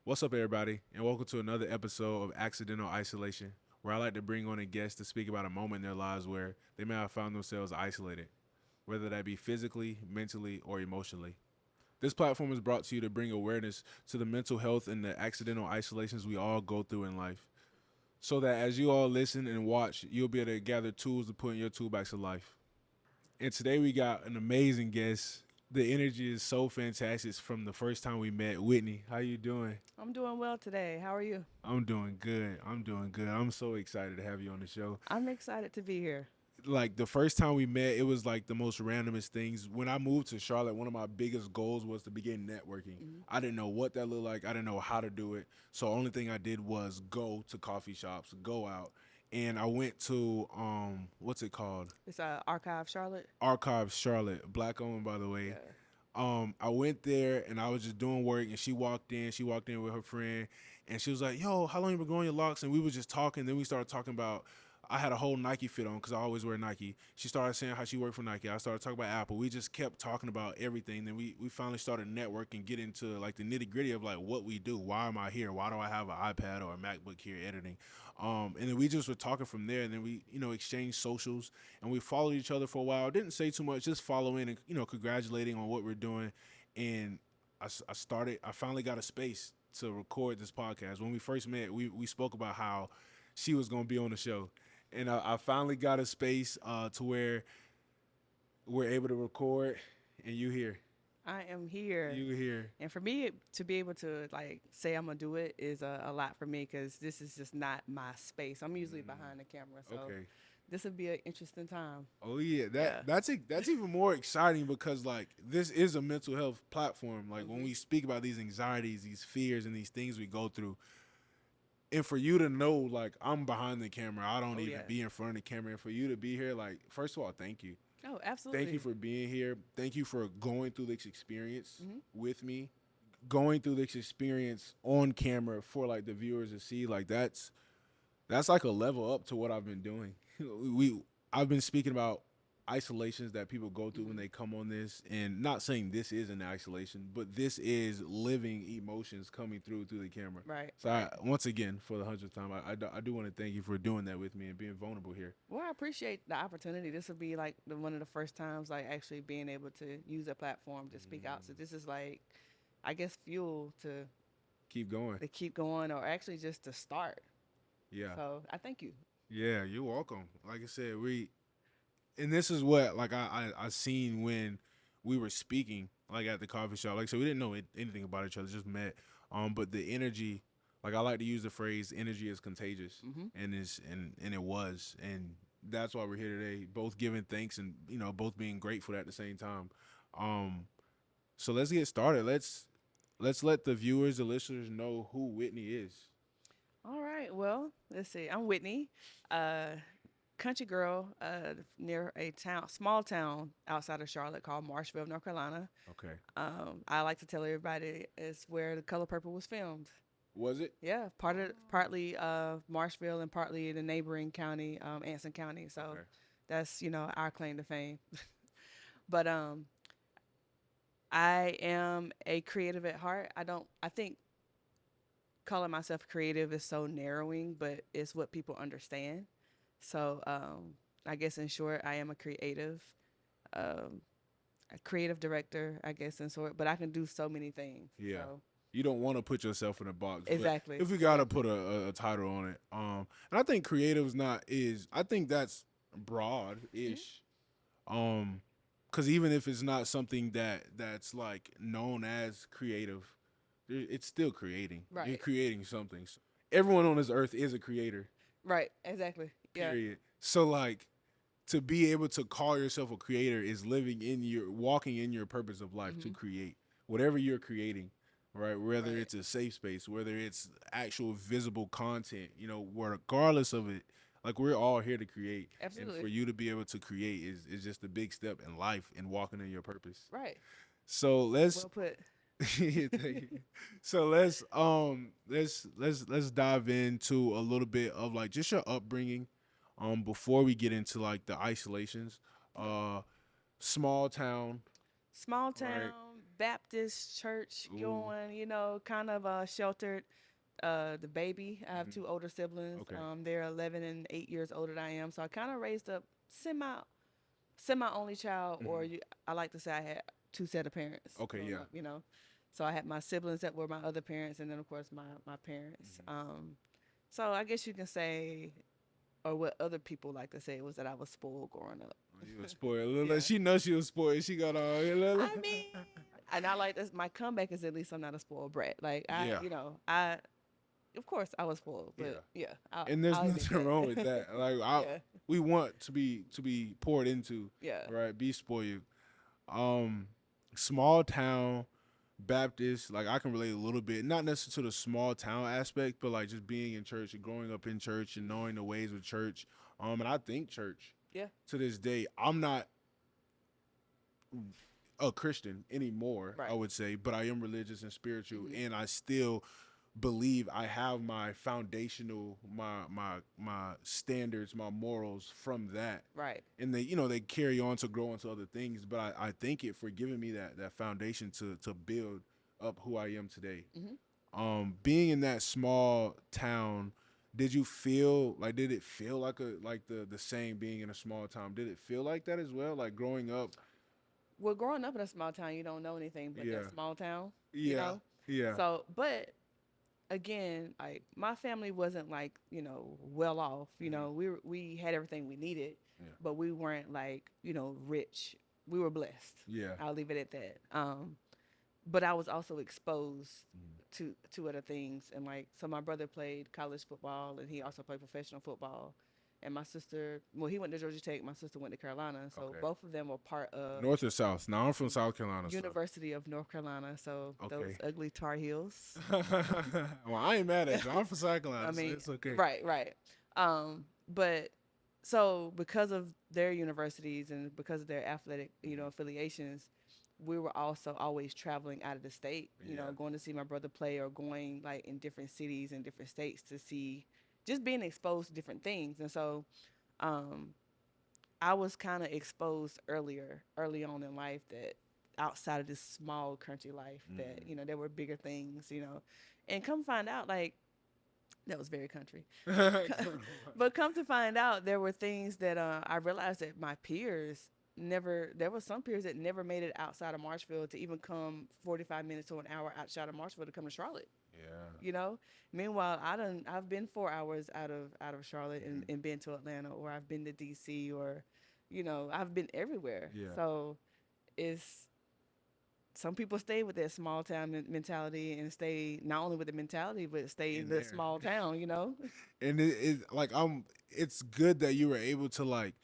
What's up, everybody, and welcome to another episode of Accidental Isolation, where I like to bring on a guest to speak about a moment in their lives where they may have found themselves isolated, whether that be physically, mentally, or emotionally. This platform is brought to you to bring awareness to the mental health and the accidental isolations we all go through in life, so that as you all listen and watch, you'll be able to gather tools to put in your toolbox of life. And today we got an amazing guest. The energy is so fantastic from the first time we met. Whitney, how you doing? I'm doing well today. How are you? I'm doing good. I'm doing good. I'm so excited to have you on the show. I'm excited to be here. Like the first time we met, it was like the most randomest things. When I moved to Charlotte, one of my biggest goals was to begin networking. Hmm. I didn't know what that looked like. I didn't know how to do it. So only thing I did was go to coffee shops, go out, and I went to what's it called? It's Archive Charlotte. Archive Charlotte, black owned by the way. Yeah. I went there and I was just doing work and she walked in. She walked in with her friend and she was like, "Yo, how long you been growing your locks?" And we was just talking. Then we started talking about. I had a whole Nike fit on because I always wear Nike. She started saying how she worked for Nike. I started talking about Apple. We just kept talking about everything. Then we finally started networking, get into like the nitty gritty of like what we do. Why am I here? Why do I have an iPad or a MacBook here editing? And then we just were talking from there. And then we exchanged socials and we followed each other for a while. Didn't say too much, just following and congratulating on what we're doing. And I finally got a space to record this podcast. When we first met, we spoke about how she was gonna be on the show, and I finally got a space to where we're able to record, and I am here. you here. And for me to be able to like say I'm gonna do it is a lot for me because this is just not my space. I'm usually behind the camera, so Okay. this would be an interesting time. Oh yeah, Yeah. that's even more exciting because like this is a mental health platform. Like when Hmm. we speak about these anxieties, these fears, and these things we go through, and for you to know like I'm behind the camera, I don't Oh even yeah. be in front of the camera, and for you to be here, like first of all, thank you. Oh, Thank you absolutely. for being here. Thank you for going through this experience Hmm. with me. Going through this experience on camera for like the viewers to see, like that's like a level up to what I've been doing. we I've been speaking about isolations that people go through when Hmm. they come on this, and not saying this is an isolation, but this is living emotions coming through the camera. Right. So Right. once again, for the 100th time, I do want to thank you for doing that with me and being vulnerable here. Well, I appreciate the opportunity. This will be like one of the first times like actually being able to use a platform to speak out. So this is like, I guess, fuel Keep going. to keep going, or actually just to start. Yeah. So I thank you. Yeah, you're welcome. Like I said, and this is what like I seen when we were speaking like at the coffee shop. Like so, we didn't know anything about each other, just met. But the energy, like I like to use the phrase, energy is contagious, Hmm. and it was, and that's why we're here today, both giving thanks and both being grateful at the same time. Um, so let's get started. Let's let the viewers, the listeners, know who Whitney is. All right. Well, let's see. I'm Whitney, uh, country girl near a town, small town outside of Charlotte called Marshville, North Carolina. Okay, I like to tell everybody it's where The Color Purple was filmed. was it? Yeah, partly Marshville and partly the neighboring county, Anson County. So Okay. that's our claim to fame. But I am a creative at heart. I don't. I think calling myself creative is so narrowing, but it's what people understand. So I guess in short, I am um, a creative director. I guess in short, but I can do so many things. Yeah. So You don't want to put yourself in a box, but exactly, if we gotta exactly. put a title on it, and I think creative's not is I think that's broad Mhm. ish, because even if it's not something that's like known as creative, it's still creating. You're Right, creating something. So everyone on this earth is a creator. right, exactly. Yeah. Period. So like to be able to call yourself a creator is living in your walking in your purpose of life to Hmm. create whatever you're creating, right? Whether Right. it's a safe space, whether it's actual visible content, regardless of it, like we're all here to create, and for Absolutely. you to be able to create is just a big step in life and walking in your purpose. Right. So let's Well put. yeah, thank you. So let's dive into a little bit of like just your upbringing before we get into like the isolations. Okay. Uh Small town, Small right? town, Baptist church Ooh. going, kind of sheltered. The baby, I have Hmm. two older siblings. Okay. They're 11 and 8 years older than I am. So I kind of raised up semi only child, or Hmm. I like to say I had two set of parents Okay. growing Yeah. up. So I had my siblings that were my other parents, and then of course my parents. Hmm. So I guess you can say, or what other people like to say, was that I was spoiled growing up. You was spoiled. Yeah. She knows she was spoiled. She got all. I mean, and I like this. My comeback is at least I'm not a spoiled brat. Like Yeah. I of course I was spoiled, but Yeah. yeah, And there's I'll admit nothing wrong with that. that. Like Yeah, we want to be poured into, yeah, right? Be spoiled. Um, Small town Baptist, like I can relate a little bit, not necessarily to the small town aspect, but like just being in church and growing up in church and knowing the ways of church. And I think church yeah. to this day, I'm not a Christian anymore, I Right. would say, but I am religious and spiritual, Hmm. and I still believe I have my foundational, my standards, my morals from that, Right. and they carry on to grow into other things. But I thank it for giving me that foundation to build up who I am today. Hmm. Being in that small town, did it feel like the same being in a small town? Did it feel like that as well? Like growing up? Well, growing up in a small town, you don't know anything but Yeah, that small town, you yeah, know. yeah. So, but again, like my family wasn't like well off. Hmm. We had everything we needed, Yeah, but we weren't like rich. We were blessed. yeah. I'll leave it at that. But I was also exposed Mhm. to other things, and like so my brother played college football and he also played professional football, and my sister, well, he went to Georgia Tech, my sister went to Carolina, so Okay. both of them were part of North or south? Now I'm from South Carolina, so University of North Carolina, so those okay. ugly Tar Heels. Well, I ain't mad at you. I'm from South I Carolina, so mean, it's okay. right, right. But so because of their universities and because of their athletic, Mhm. affiliations, we were also always traveling out of the state, Yeah. going to see my brother play or going like in different cities and different states to see, just being exposed to different things. And so, um, I was kind of exposed early on in life, that outside of this small country life, that Mm. there were bigger things, and come find out, like, that was very country. But come to find out, there were things that I realized that my peers never. There were some peers that never made it outside of Marshville to even come 45 minutes to an hour outside of Marshville to come to Charlotte. Yeah. You know. Meanwhile, I've been 4 hours out of Charlotte, and, Mhm. and been to Atlanta, or I've been to DC, or I've been everywhere. Yeah. So it's some people stay with that small town mentality, and stay not only with the mentality, but stay in In the there. small town. And like it's good that you were able to like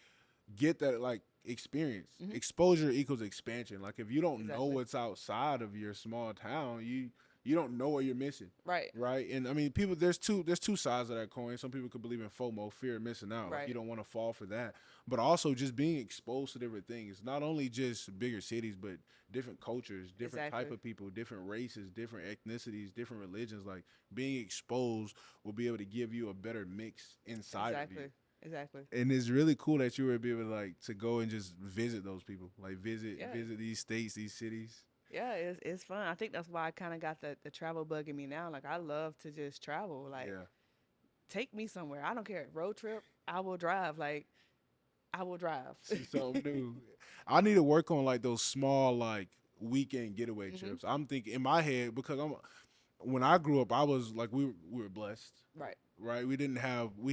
get that like experience. Hmm. Exposure equals expansion. Like if you don't know Exactly. what's outside of your small town, you don't know what you're missing. Right. Right. And I mean people there's two sides of that coin. Some people could believe in FOMO, fear of missing out. Like you Right. don't want to fall for that. But also just being exposed to different things. Not only just bigger cities, but different cultures, different type Exactly. of people, different races, different ethnicities, different religions. Like being exposed will be able to give you a better mix inside of you. Exactly. Exactly. And it's really cool that you were able to like to go and just visit those people, like visit Yeah. visit these states, these cities. Yeah. It's fun. I think that's why I kind of got the travel bug in me now. Like I love to just travel. Like Yeah, take me somewhere. I don't care. Road trip. I will drive. Like I will drive. see something new. I need to work on like those small like weekend getaway Hmm. trips. I'm thinking in my head because I'm when I grew up, I was like we were blessed, Right. right? We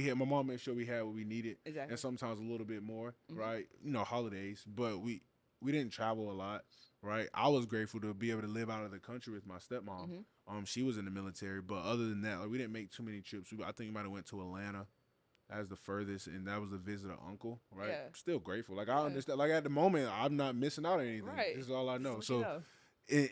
had my mom made sure we had what we needed, and Exactly. sometimes a little bit more, Hmm. right? Holidays, but we didn't travel a lot, right? I was grateful to be able to live out of the country with my stepmom. Hmm. She was in the military, but other than that, like we didn't make too many trips. I think we might have went to Atlanta as the furthest, and that was a visit of uncle, right? Yeah. Still grateful. Like I Yeah. understand. Like at the moment, I'm not missing out on anything. Right. This is all I This is know. what you So know.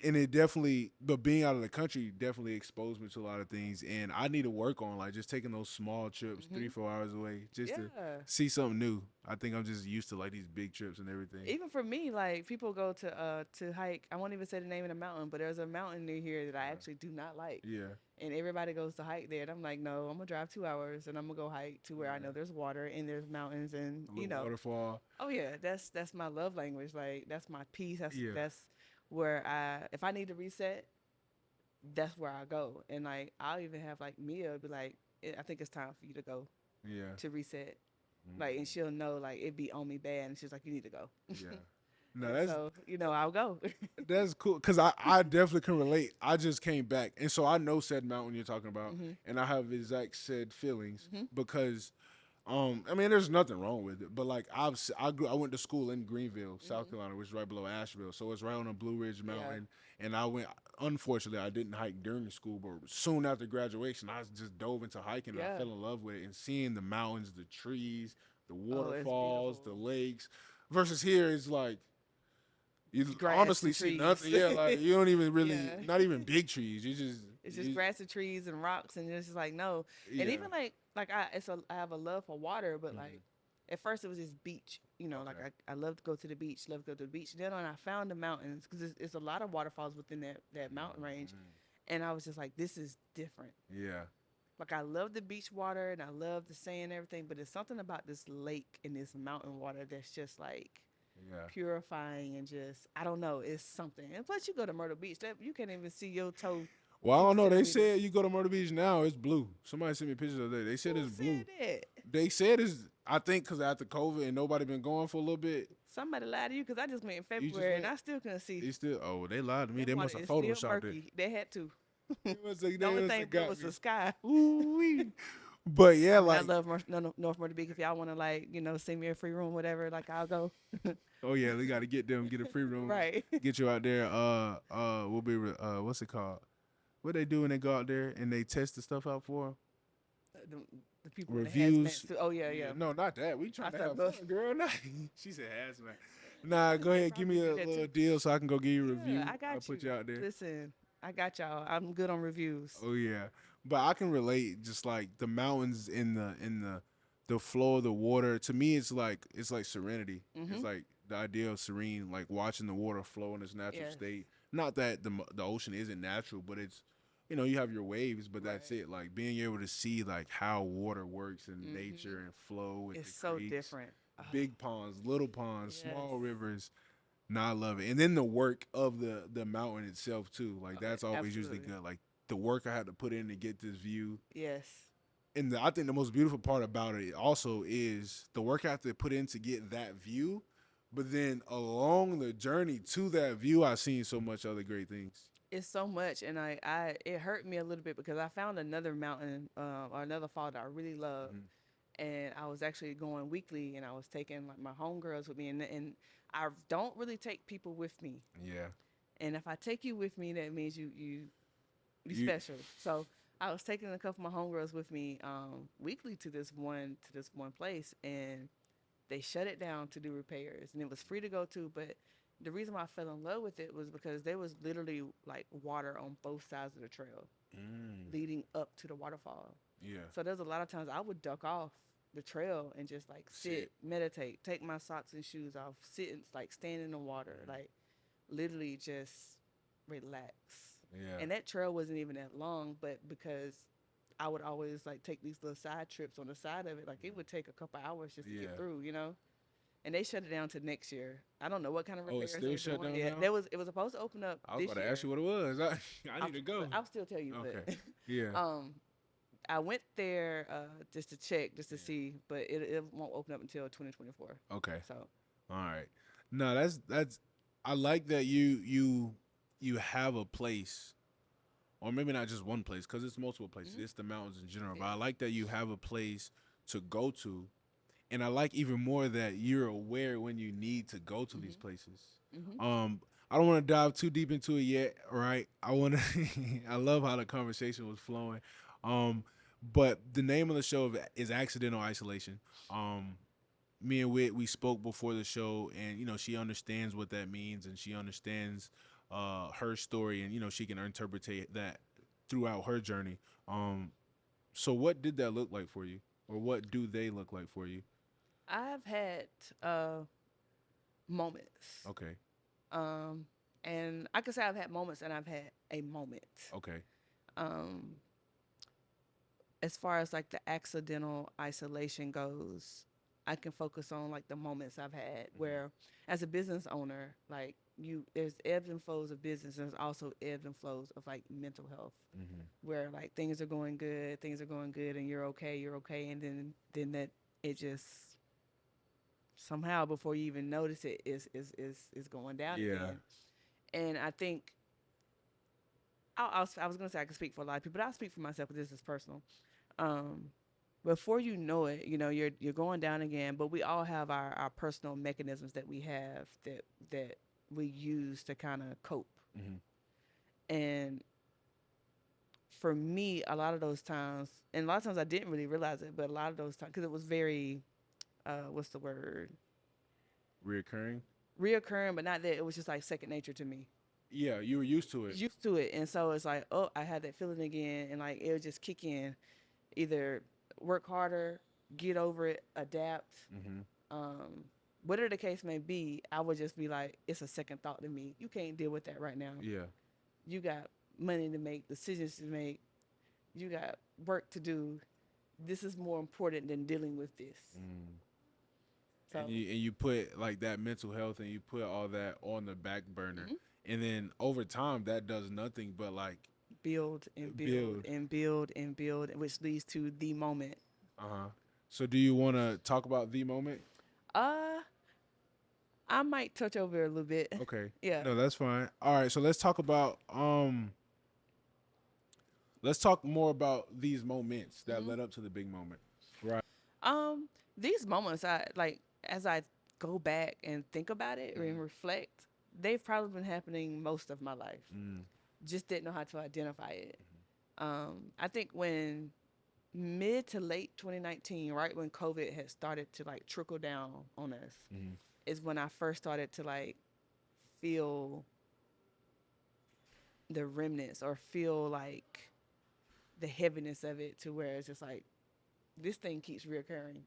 and it definitely, but being out of the country definitely exposed me to a lot of things, and I need to work on like just taking those small trips, Hmm. 3 4 hours away, just to Yeah. see something new. I think I'm just used to like these big trips and everything. Even for me, like people go to hike. I won't even say the name of the mountain, but there's a mountain near here that I Uh, actually do not like. yeah, And everybody goes to hike there, and I'm like, no, I'm gonna drive 2 hours, and I'm gonna go hike to where I know yeah, there's water and there's mountains, and a little waterfall. oh yeah, that's my love language. Like that's my peace. That's Yeah, that's where if I need to reset, that's where I go. And like I'll even have like Mia be like, I think it's time for you to go Yeah. to reset. Like, and Mm-mm. she'll know like it be on me bad, and she's like, you need to go. Yeah. No, And so I'll go. that's cool because I definitely can relate. I just came back, and so I know said mountain you're talking about, Hmm. and I have exact said feelings Hmm. because I mean, there's nothing wrong with it, but like I went to school in Greenville, South Hmm. Carolina, which is right below Asheville, so it's right on the Blue Ridge Yeah. Mountain. And I went. Unfortunately, I didn't hike during school, but soon after graduation, I just dove into hiking and I Yeah. fell in love with it. And seeing the mountains, the trees, the Oh, it's waterfalls, the beautiful. lakes, versus here, it's like you Grass honestly and see trees. nothing. Yeah, like you don't even really, Yeah. not even big trees. It's just grass and trees and rocks, and it's just like no. And yeah. even like I have a love for water, but like Hmm. at first it was just beach. Like Okay. I love to go to the beach, love to go to the beach. Then when I found the mountains, because it's a lot of waterfalls within that mountain range, Mhm. and I was just like, this is different. Yeah. Like I love the beach water and I love the sand and everything, but it's something about this lake and this mountain water that's just like Yeah. purifying and just I don't know, it's something. And plus you go to Myrtle Beach, that you can't even see your toe Well, I don't 50 know. They centimeters. said you go to Myrtle Beach now, it's blue. Somebody sent me pictures of that. They said Who it's blue. said that? They said it's. I think because after COVID and nobody been going for a little bit, Somebody lied to you because I just went in you just February and went. I still couldn't see. They still. Oh, they lied to me. That They water must have is still photoshopped it. murky. They had to. They must have. The They only must thing have blue got was me. the sky. Ooh. But yeah, I mean, I like. love North Myrtle Beach. If y'all want to, like, send me a free room, whatever, like, I'll go. Oh yeah, we got to get them. Get a free room. Right. Get you out there. We'll be. What's it called? What they do when they go out there and they test the stuff out for 'em? the, the people in the hazmat Reviews. suit. Oh, yeah, Yeah, yeah. no, not that. We I trying to said, have look, fun, girl. Nah. She said hazmat. Nah, go they ahead, give probably me do a that too. little deal so I can go give you a Yeah, review. I I'll got put you. you out there. Listen, I got y'all. I'm good on reviews. Oh yeah, but I can relate. Just like the mountains in the flow of the water. To me, it's like serenity. It's Mm-hmm. like the idea of serene, like watching the water flow in its natural Yes. state. Not that the ocean isn't natural, but it's you have your waves, but that's Right. it. Like being able to see like how water works in Mm-hmm. nature and flow with It's the so creeks, different. Oh, big ponds, little ponds, yes. small rivers. Nah, I love it. And then the work of the mountain itself too. Like that's always usually Absolutely. good. Like the work I had to put in to get this view. Yes. And I think the most beautiful part about it also is the work I have to put in to get that view. But then along the journey to that view, I've seen so much other great things. It's so much, and it hurt me a little bit because I found another mountain or another fall that I really love, Hmm. and I was actually going weekly, and I was taking like my homegirls with me, and I don't really take people with me, Yeah. and if I take you with me, that means you You special. So I was taking a couple of my homegirls with me weekly to this one place, and they shut it down to do repairs, and it was free to go to. But the reason why I fell in love with it was because there was literally like water on both sides of the trail mm, leading up to the waterfall. yeah. So there's a lot of times I would duck off the trail and just like sit, Sit. meditate, take my socks and shoes off, sit and like stand in the water, Mm, like literally just relax. yeah. And that trail wasn't even that long, but because I would always like take these little side trips on the side of it, like it would take a couple hours just to get Yeah. through. And they shut it down to next year. I don't know what kind of Oh, it's repairs still they're shut doing. down Yeah, now? it was supposed to open up I was about this to ask year. you what it was. I need to But go. I'll still tell you. Okay. But Yeah. I went there just to check, just to Yeah. see, but it won't open up until 2024. Okay. So All right. No, that's I like that you have a place, or maybe not just one place, because it's multiple places. mhm, It's the mountains in general. But yeah, I like that you have a place to go to, and I like even more that you're aware when you need to go to these mhm, places. mhm, I don't want to dive too deep into it yet. Right? I want to. I love how the conversation was flowing. Um, but the name of the show is Accidental Isolation. Um, Me and Whit, we spoke before the show, and she understands what that means, and she understands her story, and she can interpret that throughout her journey. So what did that look like for you, or what do they look like for you? I've had uh moments, Okay, um, and I can say I've had moments, and I've had a moment. okay, Um, as far as like the accidental isolation goes, I can focus on like the moments I've had hmm where, as a business owner, like there's ebbs and flows of business. There's also ebbs and flows of like mental health, Mm-hmm. where like things are going good, and you're okay, and then that it just somehow before you even notice it is going down Yeah. again. And I think I was gonna say I can speak for a lot of people, but I'll speak for myself. But this is personal. Um, Before you know it, you're going down again. But we all have our personal mechanisms that we have that we use to kind of cope. Mm-hmm. And for me, a lot of those times, and a lot of times I didn't really realize it, but a lot of those times, because it was very, what's the word? Reoccurring. Reoccurring, but not that it was just like second nature to me. Yeah, you were used to it. Used to it. And so it's like, oh, I had that feeling again. And like, it would just kick in, either work harder, get over it, adapt. Mm-hmm. Um, Whatever the case may be, I would just be like, it's a second thought to me. You can't deal with that right now. Yeah. You got money to make, decisions to make, you got work to do. This is more important than dealing with this. Mm. So, And you put like that mental health and you put all that on the back burner, mhm, and then over time that does nothing but like build and build build. and build and build, which leads to the moment. Uh huh. So do you want to talk about the moment? Uh, I might touch over it a little bit. Okay. Yeah. No, that's fine. All right. So let's talk about let's talk more about these moments that hmm led up to the big moment. Right. Um, these moments, I like as I go back and think about it and reflect, they've probably been happening most of my life. Mm-hmm. Just didn't know how to identify it. I think when mid to late 2019, right when COVID had started to like trickle down on us, Mm-hmm. is when I first started to like feel the remnants or feel like the heaviness of it, to where it's just like this thing keeps reoccurring,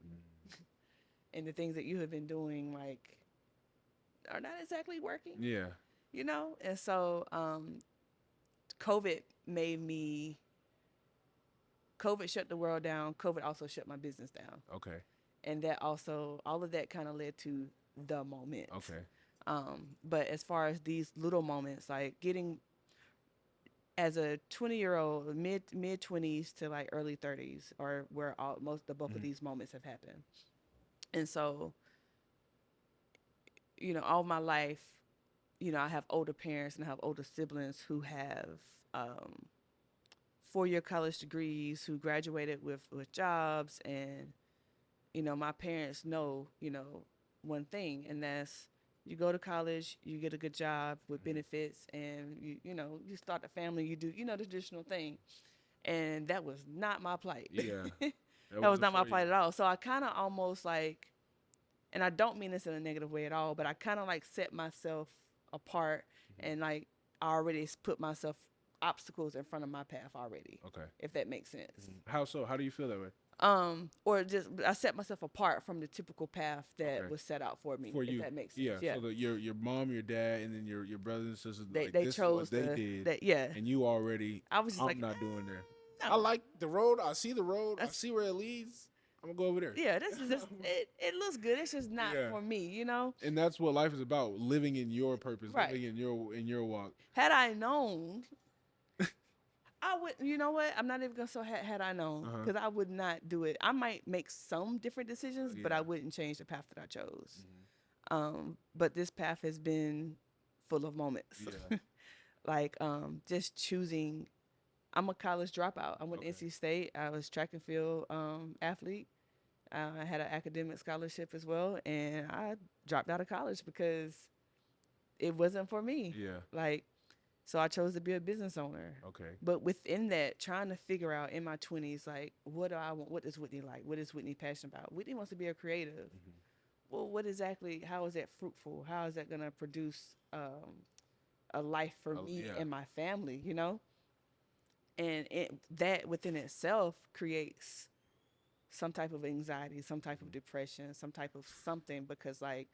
and the things that you have been doing like are not exactly working, Yeah. And so COVID made me COVID shut the world down. COVID also shut my business down. Okay. And that also, all of that kind of led to the moment. Okay. But as far as these little moments, like getting as a 20-year-old, mid 20s to like early 30s, or where the bulk of Mm-hmm. these moments have happened. And so, all my life, I have older parents and I have older siblings who have um, 4-year college degrees, who graduated with jobs. And my parents know, one thing, and that's you go to college, you get a good job with benefits, and you start a family, you do, the traditional thing. And that was not my plight. Yeah. That That was wasn't not my for you. plight at all. So I kind of almost like, and I don't mean this in a negative way at all, but I kind of like set myself apart, Mm-hmm. and like I already put myself obstacles in front of my path already, Okay. if that makes sense. How so? How do you feel that way? Or just I set myself apart from the typical path that Okay. was set out for me, For if you. that makes sense. Yeah. Yeah, So your mom, your dad, and then your brothers and sisters, like they this is what chose they the did, that. Yeah, and you already. I was just I'm like, not doing there. I no, like the road. I see the road. I that's see where it leads. I'm gonna go over there. yeah, this is just it looks good. It's just not Yeah. for me. And that's what life is about: living in your purpose, Right. living in your walk. Had I known, I would. You know what? I'm not even gonna say had I known, Uh huh. because I would not do it. I might make some different decisions, but I Yeah. wouldn't change the path that I chose. Hmm. But this path has been full of moments, Yeah. like just choosing. I'm a college dropout. I went to Okay. NC State. I was track and field athlete. I had an academic scholarship as well, and I dropped out of college because it wasn't for me. Yeah. Like, so I chose to be a business owner. Okay. But within that, trying to figure out in my 20s, like, what do I want? What does Whitney like? What is Whitney passionate about? Whitney wants to be a creative. Hmm. Well, what exactly? How is that fruitful? How is that going to produce a life for me Yeah. and my family? And that within itself creates some type of anxiety, some type of depression, some type of something, because like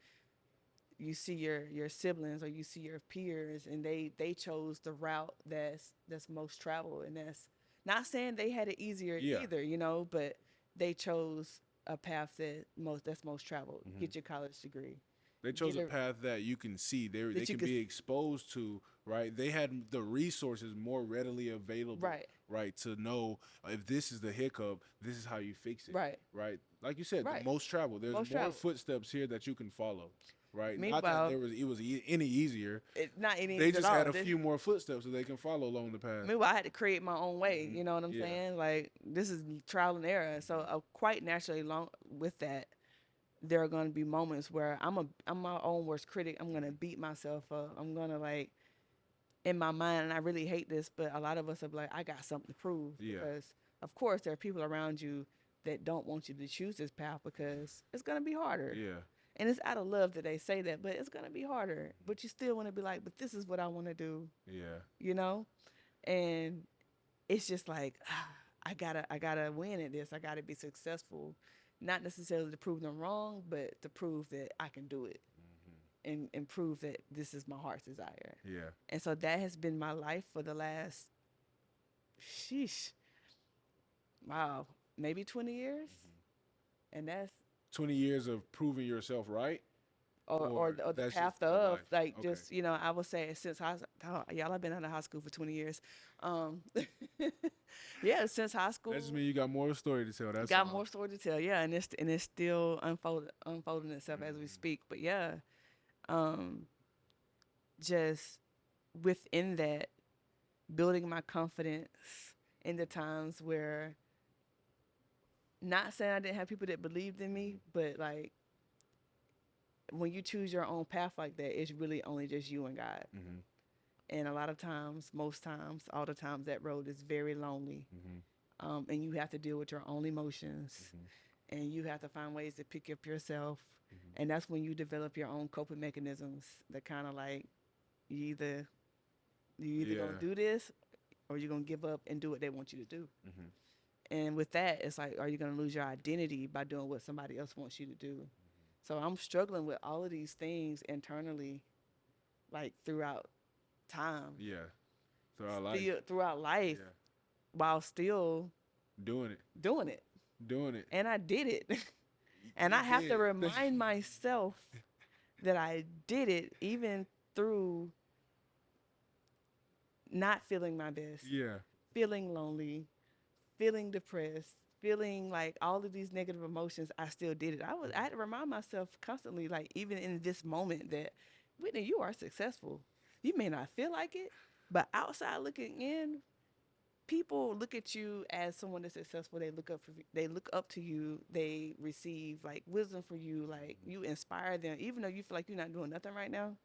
you see your siblings or you see your peers, and they chose the route that's most traveled, and that's not saying they had it easier Yeah. either, but they chose a path that's most traveled. Hmm. Get your college degree. They chose get a a path that you can see. They that you can could be exposed to, right? They had the resources more readily available, right, right? To know if this is the hiccup, this is how you fix it, right, right? Like you said, the right. most travel. There's Most more travel. footsteps here that you can follow, right? Not that Meanwhile, it was any easier. not any They at just had all. a few more footsteps that they can follow along the path. Meanwhile, I had to create my own way. Hmm. You know what I'm Yeah. saying? Like this is trial and error. So quite naturally, along with that, there are going to be moments where I'm my own worst critic. I'm gonna beat myself up. I'm gonna like in my mind, and I really hate this, but a lot of us are like, I got something to prove Yeah. because, of course, there are people around you that don't want you to choose this path because it's gonna be harder. Yeah. And it's out of love that they say that, but it's gonna be harder. But you still want to be like, but this is what I want to do, Yeah. you know? And it's just like I gotta win at this. I gotta be successful, not necessarily to prove them wrong, but to prove that I can do it and prove that this is my heart's desire. Yeah. And so that has been my life for the last, sheesh, wow, maybe 20 years. And that's 20 years of proving yourself right, or or or the that's just path the of life. like Okay. just I would say since y'all I've been out of high school for 20 years. um yeah, since high That just school. means you got more story to tell. That's Got all. more story to tell, yeah, and it's still unfolding itself as we speak. But yeah, um, just within that, building my confidence in the times where, not saying I didn't have people that believed in me, but like when you choose your own path like that, it's really only just you and God. Mm-hmm. And a lot of times, most times, all the times, that road is very lonely. Mm-hmm. And you have to deal with your own emotions, Mm-hmm. and you have to find ways to pick up yourself. Mm-hmm. And that's when you develop your own coping mechanisms that kind of like you either you either gonna Yeah. do this or you're gonna give up and do what they want you to do. Mm-hmm. And with that, it's like, are you gonna lose your identity by doing what somebody else wants you to do? So I'm struggling with all of these things internally, like throughout time, Yeah. Throughout life. still throughout life, Yeah. while still Doing it. doing it. Doing it. And I did it. And You I have to did. remind myself that I did it even through not feeling my best, Yeah. feeling lonely, feeling depressed, feeling like all of these negative emotions. I still did it. I had to remind myself constantly, like even in this moment, that Whitney, you are successful. You may not feel like it, but outside looking in, people look at you as someone that's successful. They look up to you. They receive like wisdom for you. Like you inspire them, even though you feel like you're not doing nothing right now.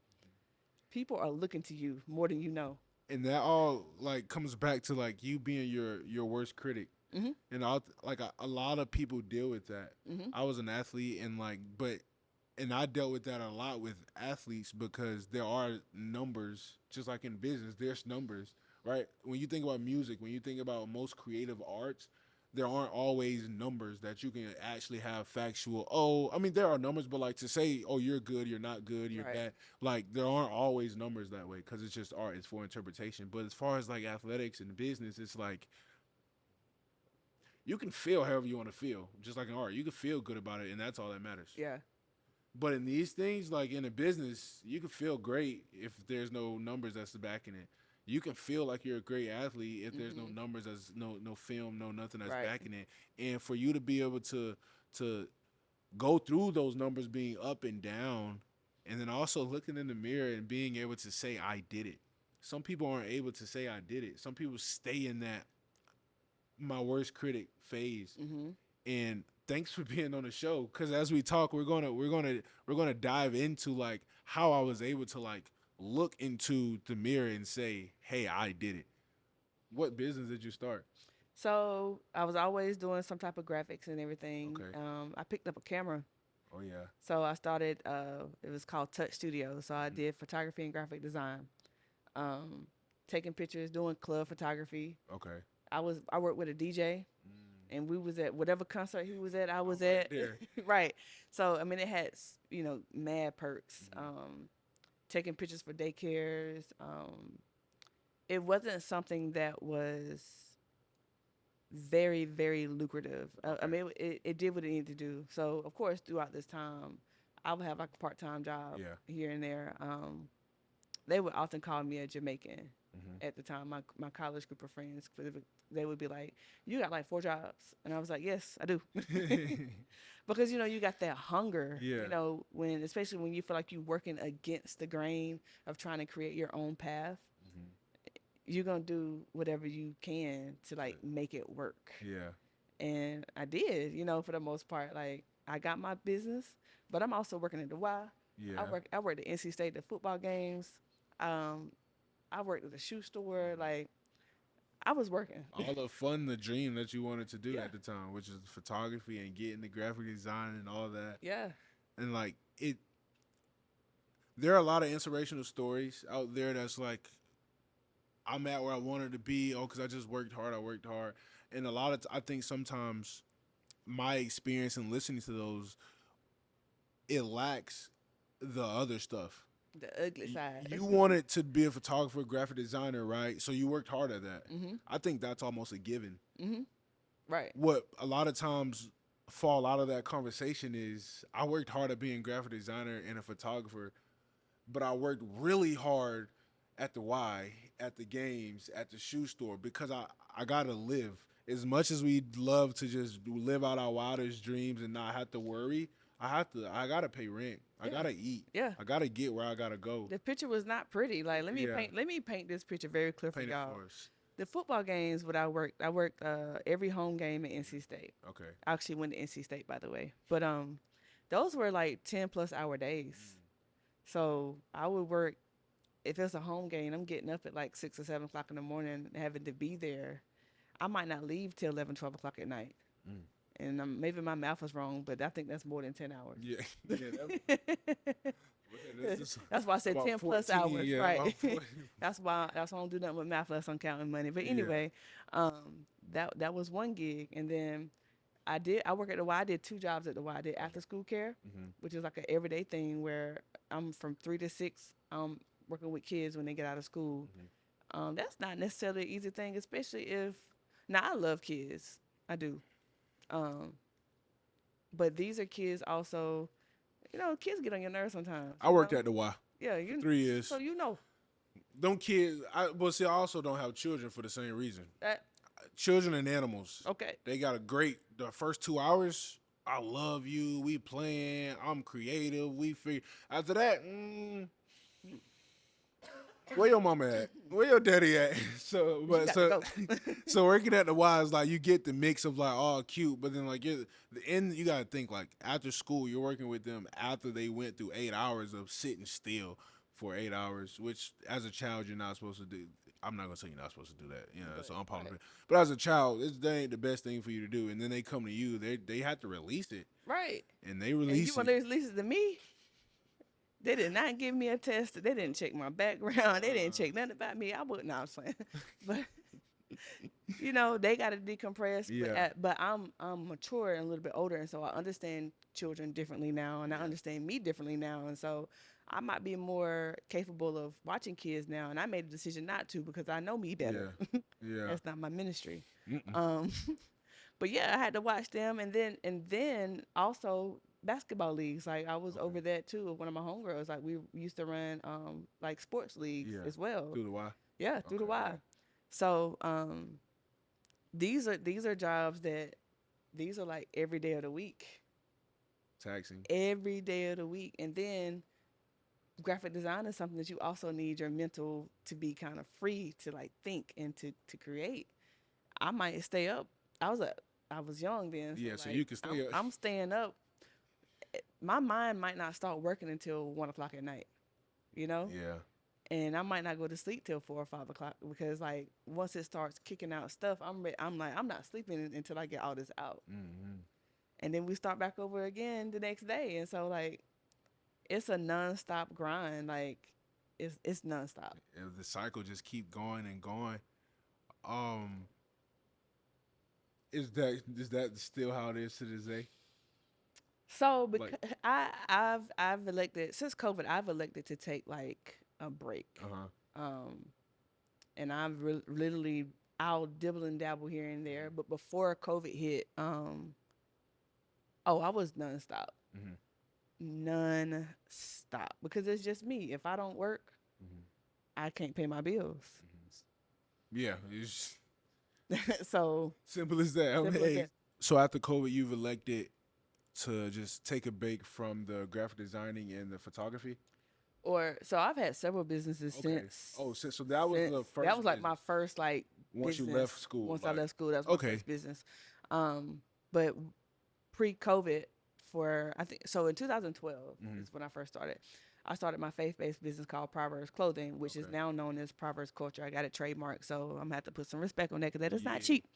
People are looking to you more than you know. And that all like comes back to like you being your worst critic. Mhm. And a lot of people deal with that. Mhm. I was an athlete and I dealt with that a lot with athletes because there are numbers, just like in business, there's numbers, right? When you think about music, when you think about most creative arts, there aren't always numbers that you can actually have factual. Oh, I mean, there are numbers, but like to say, oh, you're good, you're not good, you're Right. bad, like there aren't always numbers that way because it's just art, it's for interpretation. But as far as like athletics and business, it's like you can feel however you want to feel, just like in art. You can feel good about it, and that's all that matters. Yeah. But in these things, like in a business, you can feel great if there's no numbers that's backing it. You can feel like you're a great athlete if there's no Mhm. numbers, that's no film, no nothing that's Right. backing it. And for you to be able to go through those numbers being up and down, and then also looking in the mirror and being able to say I did it. Some people aren't able to say I did it. Some people stay in that my worst critic phase. Mhm. And thanks for being on the show because as we talk we're gonna dive into like how I was able to like look into the mirror and say, hey, I did it. What business did you start? So I was always doing some type of graphics and everything. Okay. I picked up a camera. Oh yeah. So I started. It was called Touch Studio. So I Mhm. did photography and graphic design. Um, Taking pictures, doing club photography. Okay. I worked with a DJ, Mm. and we was at whatever concert he was at. I I'm was right at. there. Right. So I mean, it had mad perks. Mhm. Taking pictures for daycares. It wasn't something that was very lucrative. I Okay. mean, it did what it needed to do. So of course, throughout this time, I would have like a part-time job Yeah. here and there. They would often call me a Jamaican Hmm. at the time. My college group of friends, they would be like, "You got like 4 jobs," and I was like, "Yes, I do," because you got that hunger. Yeah. When especially when you feel like you're working against the grain of trying to create your own path, Hmm. you're gonna do whatever you can to like make it work. Yeah. And I did, for the most part. Like I got my business, but I'm also working at the Y. Yeah. I worked at NC State, the football games. Um, I worked at the shoe store. Like I was working. All the fun, the dream that you wanted to do Yeah, at the time, which is photography and getting the graphic design and all that. yeah, And like it, there are a lot of inspirational stories out there that's like, I'm at where I wanted to be. Oh, because I just worked hard. I worked hard. And a lot of, I think sometimes my experience in listening to those, it lacks the other stuff. the ugly side. You wanted to be a photographer, graphic designer, right? So you worked hard at that. Mhm, I think that's almost a given. mhm. Right. What a lot of times fall out of that conversation is I worked hard at being graphic designer and a photographer, but I worked really hard at the Y, at the games, at the shoe store because I gotta live. As much as we'd love to just live out our wildest dreams and not have to worry, I gotta pay rent. I Yeah. gotta eat. Yeah. I gotta get where I gotta go. The picture was not pretty. Like Yeah. let me paint this picture very clear for Paint it y'all. for us. The football games, what I worked every home game at NC State. Okay. I actually went to NC State, by the way. But those were like 10+ hour days. So I would work, if it's a home game, I'm getting up at like 6 or 7 o'clock in the morning, having to be there. I might not leave till 11, 12 o'clock at night. Mm. And maybe my math was wrong, but I think that's more than 10 hours. Yeah. That's why I said about 10 plus 14, hours, yeah, right? about 14. That's why I don't do nothing with math unless I'm counting money. But Yeah. anyway, that was one gig, and then I work at the Y. I did 2 jobs at the Y. I did after school care, Mm-hmm. which is like an everyday thing where I'm from 3 to 6. Working with kids when they get out of school. That's not necessarily an easy thing, especially if. Now I love kids, I do. Um, but these are kids also. Kids get on your nerves sometimes. I worked at the Y Yeah, for 3 years. So Them kids, but see, I also don't have children for the same reason. that. Children and animals, Okay. they got the first 2 hours, I love you, we playing, I'm creative, we figure. After that, where your mama at? Where your daddy at? So, but got so, to go. so working at the Y is like you get the mix of like all cute, but then like the end, you gotta think like after school, you're working with them after they went through 8 hours of sitting still for 8 hours, which as a child you're not supposed to do. I'm not gonna say you're not supposed to do that. It's unpopular. Right. But as a child, that ain't the best thing for you to do. And then they come to you, they have to release it, Right. and they And release you want it. to release it to me? They did not give me a test. They didn't check my background. They didn't check nothing about me. I wouldn't. No, I'm saying, but they got to decompress. Yeah. But I'm mature and a little bit older, and so I understand children differently now, and I understand me differently now, and so I might be more capable of watching kids now. And I made a decision not to because I know me better. Yeah. That's not my ministry. Mm-mm. But yeah, I had to watch them, and then also basketball leagues. Like I was over that too with one of my homegirls. Like we used to run like sports leagues Yeah. as well. Through the Y. Yeah, through the Okay. Y. So these are jobs that these are like every day of the week. Taxing. Every day of the week. And then graphic design is something that you also need your mental to be kind of free to like think and to create. I might stay up. I was young then. Yeah, so like, you can stay up. I'm staying up. My mind might not start working until 1 o'clock at night. Yeah. And I might not go to sleep till 4 or 5 o'clock because like once it starts kicking out stuff, I'm like I'm not sleeping until I get all this out. Mm-hmm. And then we start back over again the next day. And so like it's a nonstop grind. Like it's nonstop. If the cycle just keep going and going. Um, is that still how it is to this day? So because Like, I've elected since COVID, I've elected to take like a break. Um, and I've literally I'll dibble and dabble here and there. But before COVID hit, oh, I was nonstop. Mm-hmm. non-stop because it's just me. If I don't work, Hmm. I can't pay my bills. Yeah, it's So simple as that. I mean, simple as hey, that. so after COVID, you've elected to just take a break from the graphic designing and the photography. Or so I've had several businesses Okay. since Oh, so that was since the that first was like my business first like once you business. left school. Once I Like, left school, that was my okay. first business. But pre-COVID, for I think so in 2012 Hmm. is when I first started. I started my faith-based business called Proverbs Clothing, which is Okay. now known as Proverbs Culture. I got it trademarked, so I'm gonna have to put some respect on that because that is not Yeah. cheap.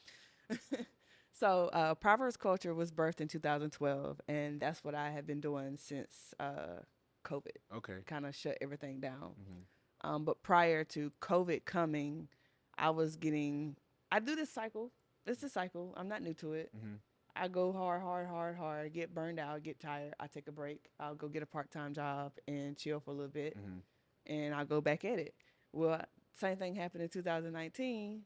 So Proverbs Culture was birthed in 2012, and that's what I have been doing since COVID Okay. kind of shut everything down. Hmm. But prior to COVID coming, I was getting. I do this cycle. It's a cycle. I'm not new to it. Hmm. I go hard, hard, hard, hard, get burned out, get tired. I take a break. I'll go get a part time job and chill for a little bit, Hmm. and I'll go back at it. Well, same thing happened in 2019.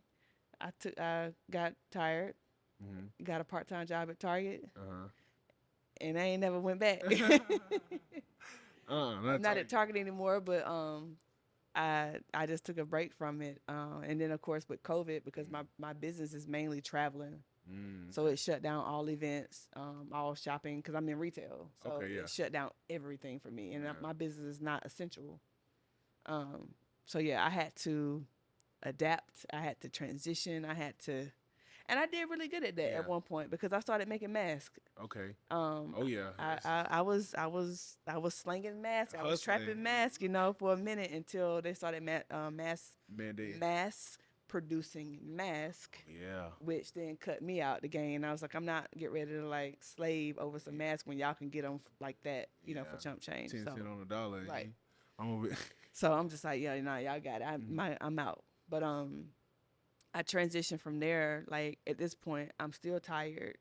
I got tired, Hmm. got a part time job at Target, Uh and I ain't never went back. huh. I'm Not not at Target. Target anymore, but I just took a break from it, and then of course with COVID, because my business is mainly traveling, so Okay. it shut down all events, all shopping, because I'm in retail, so Okay. Yeah. it shut down everything for me, and Yeah. my business is not essential. Um, so yeah, I had to adapt, I had to transition, I had to, and I did really good at that at Yeah. one point because I started making masks. Okay. Um, Oh yeah. I was slinging masks. I was Hustling. trapping masks, for a minute until they started Band-aid. mass producing mask, Yeah. which then cut me out the game. I was like, I'm not get ready to like slave over some masks when y'all can get them like that, for Yeah. chump change. 10 cents So on the dollar. right. I'm a bit. So I'm just like, yeah, nah, y'all got it. Mhm. I'm out. But I transitioned from there. Like at this point, I'm still tired,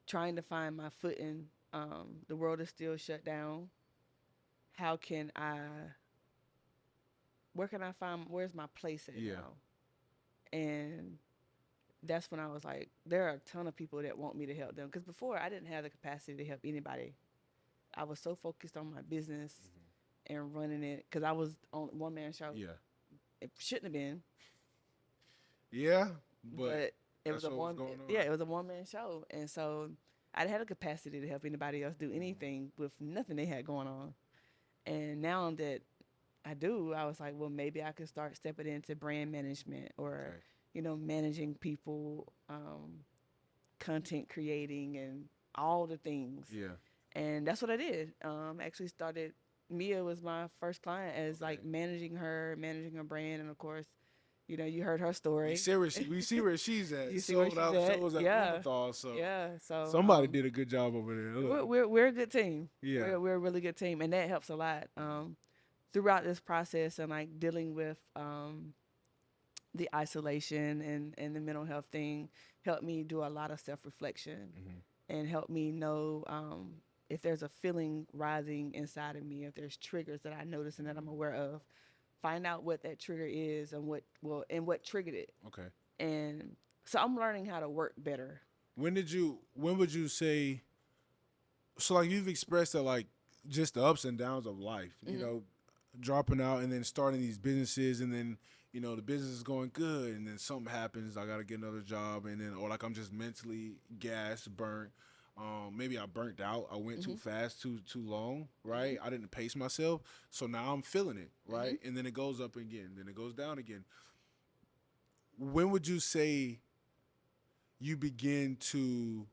trying to find my footing. The world is still shut down. How can I? Where can I find? Where's my place at Yeah. now? And that's when I was like, there are a ton of people that want me to help them. Because before, I didn't have the capacity to help anybody. I was so focused on my business and running it because I was on one man show. Yeah. It shouldn't have been, Yeah. But but it was that's a what was one. going Yeah, on. it was a one man show, and so I didn't have the capacity to help anybody else do anything with nothing they had going on. And now that I do, I was like, well, maybe I could start stepping into brand management or, Okay. managing people, content creating, and all the things. Yeah. And that's what I did. Actually started. Mia was my first client as Okay. like managing her brand, and of course, you heard her We story. see where we see where she's at. You see where Sold she's out at. shows at Yeah, Blumenthal. So yeah. So somebody did a good job over there. Look. we're a good team. Yeah. We're a really good team, and that helps a lot. Throughout this process and like dealing with the isolation and the mental health thing helped me do a lot of self-reflection Hmm. and helped me know if there's a feeling rising inside of me, if there's triggers that I notice and that I'm aware of, find out what that trigger is and what triggered it. Okay. And so I'm learning how to work better. When would you say, so like you've expressed that like just the ups and downs of life, Hmm. dropping out and then starting these businesses and then, the business is going good and then something happens, I gotta get another job and then or like I'm just mentally gassed, burnt. Maybe I burnt out. I went too Hmm. fast, too long, Hmm. right? I didn't pace myself. So now I'm feeling it, Hmm. right? And then it goes up again, then it goes down again. When would you say you begin to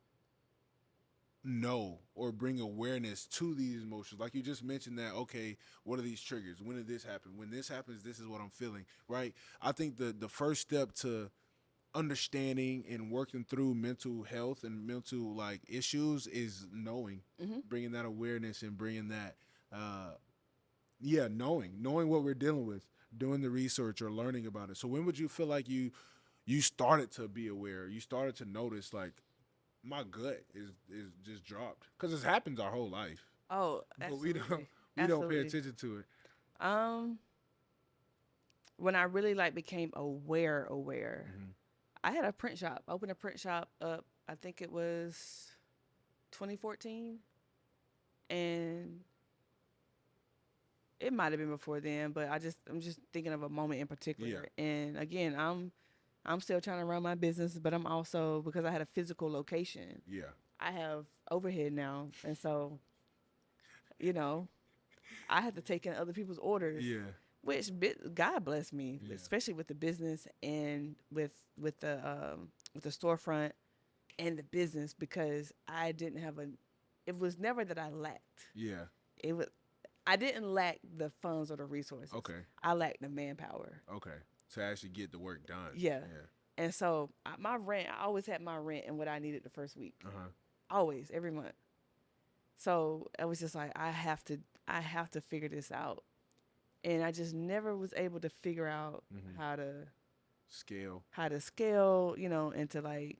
know or bring awareness to these emotions? Like you just mentioned that, okay, what are these triggers? When did this happen? When this happens, this is what I'm feeling, right? I think the first step to understanding and working through mental health and mental like issues is knowing, Hmm. bringing that awareness and bringing that yeah, knowing what we're dealing with, doing the research or learning about it. So when would you feel like you started to be aware, you started to notice like my gut is just dropped because it happens our whole life, Oh, but we don't absolutely. we don't pay Absolutely. attention to it. Um, when I really like became aware, Hmm. I had a print shop. I opened a print shop up. I think it was 2014, and it might have been before then, but I'm just thinking of a moment in Yeah. particular. And again, I'm still trying to run my business, but I'm also, because I had a physical location, Yeah. I have overhead now, and so you know I have to take in other people's orders, Yeah. which God bless me, Yeah. especially with the business and with the storefront and the business, because I didn't have a. It was never that I lacked. Yeah. It was I didn't lack the funds or the resources. Okay. I lacked the manpower. Okay. To actually get the work done. Yeah, Yeah. and so my rent. I always had my rent and what I needed the first week. Uh huh. Always, every month. So I was just like, I have to figure this out, and I just never was able to figure out Mm-hmm. how to Scale. scale, and to like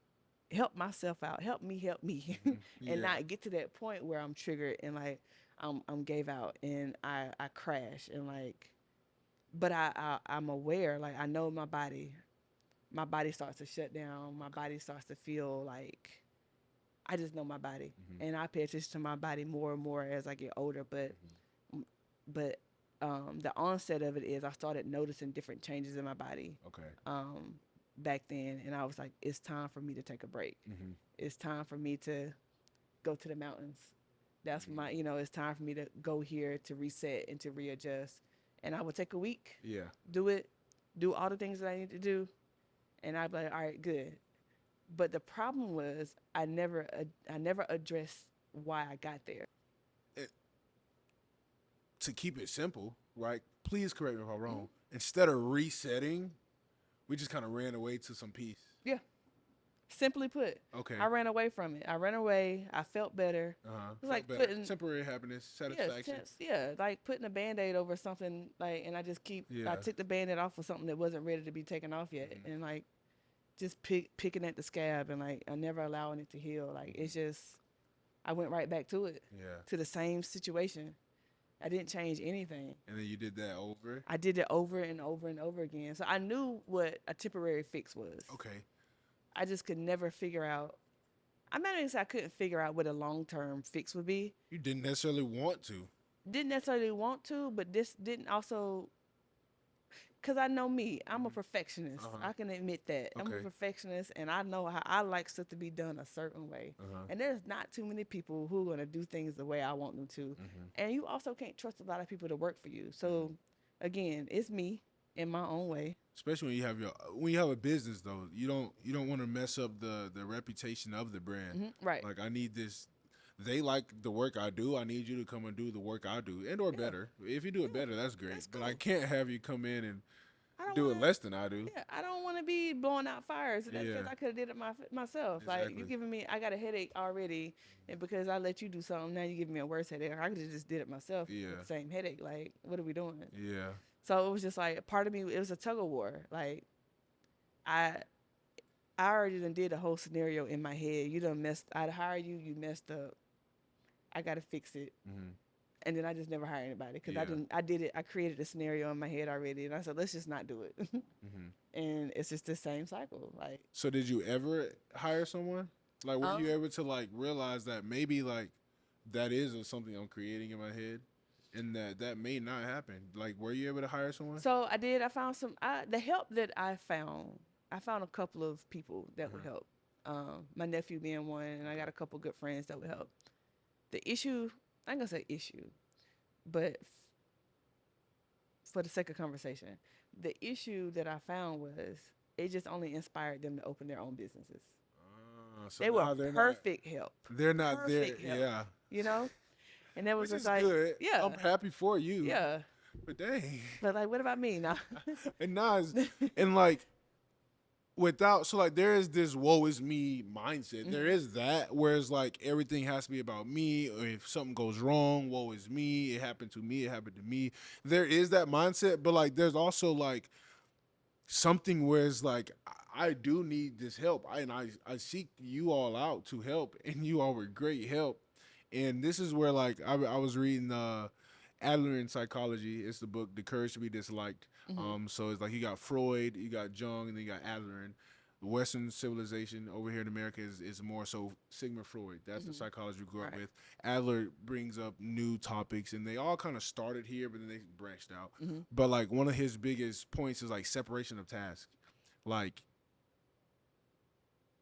help myself out, help me, Mm-hmm. and Yeah. not get to that point where I'm triggered and like I'm gave out and I crash and like, but I'm aware, like I know my body starts to shut down, my body starts to feel like I just know my body, Mm-hmm. and I pay attention to my body more and more as I get older. Mm-hmm. But the onset of it is I started noticing different changes in my body Okay. um, back then, and I was like, it's time for me to take a break. Mm-hmm. It's time for me to go to the mountains. That's Mm-hmm. my, it's time for me to go here to reset and to readjust. And I would take a week, Yeah. do it, do all the things that I need to do, and I'd be like, all right, good. But the problem was I never addressed why I got there. It, to keep it simple, right? Please correct me if I'm Mm-hmm. wrong. Instead of resetting, we just kind of ran away to some peace. Yeah. Simply put, I Okay. ran away from it. I ran away. I felt better. Uh huh. It was Felt like better. putting, Temporary happiness, yeah, satisfaction. like putting a band-aid over something, like, and I Yeah. took the band-aid off for something that wasn't ready to be taken off yet, Mm-hmm. and like just picking at the scab and like I never allowing it to heal. Like Mm-hmm. it's just I went right back to it, Yeah. to the same situation. I didn't change anything. And then you did that over. I did it over and over and over again. So I knew what a temporary fix was. Okay. I just could never figure out. I'm not even saying I couldn't figure out what a long term fix would be. You didn't necessarily want to. Didn't necessarily want to, but this didn't also, because I know me. I'm a Mm-hmm. perfectionist. Uh huh. I can admit that. I'm a Okay. perfectionist, and I know how I like stuff to be done a certain way. Uh huh. And there's not too many people who are going to do things the way I want them to. Mm-hmm. And you also can't trust a lot of people to work for you. Mm-hmm. So, again, it's me in my own way. Especially when you have a business though, you don't want to mess up the reputation of the brand. Right. Like I need this. They like the work I do. I need you to come and do the work I do, and or Yeah. better. If you do it Yeah. better, that's great. That's But I cool. can't have you come in and I don't do want it to. less than I do. Yeah, I don't want to be blowing out fires because Yeah, I could have did it myself. Like you exactly. giving me, I got a headache already, and because I let you do something, now you giving me a worse headache. I could have just did it myself with Yeah, the same headache. Like, what are we doing? yeah. So it was just like part of me. It was a tug of war. Like I, I already done did the whole scenario in my head. You done messed. I'd hire you. You messed up. I gotta fix it. Hmm. And then I just never hire anybody because I Yeah. didn't. I did it. I created a scenario in my head already, and I said, let's just not do it. Hmm. And it's just the same cycle. Like, So did you ever hire someone? Like, were um, you able to like realize that maybe like that is something I'm creating in my head, and that may not happen? Like, were you able to hire someone? so I did. I found the help that I found. I found a couple of people that would Uh-huh. help. My nephew being one, and I got Okay. a couple good friends that would help. The issue, I'm gonna say issue, but for the sake of conversation, the issue that I found was it just only inspired them to open their own businesses. So They were now they're not. perfect help, They're not there. perfect help, Yeah. you know. And that was Which just is like, good. I'm yeah, happy for you. yeah. But dang. But like, what about me now? And Nas and like without so like there is this woe is me mindset. There Mhm. is that whereas like everything has to be about me or if something goes wrong, woe is me, it happened to me, it happened to me. There is that mindset, but like there's also like something where it's like I do need this help. I seek you all out to help and you all were great help. And this is where like I was reading Adler in Psychology. It's the book The Courage to Be Disliked. Mhm. So it's like you got Freud, you got Jung, and then you got Adler. Western civilization over here in America is more so Sigmund Freud. That's the Mhm. psychologist we grew up Right. with. Adler brings up new topics, and they all kind of started here, but then they branched out. Mhm. But like one of his biggest points is like separation of tasks. Like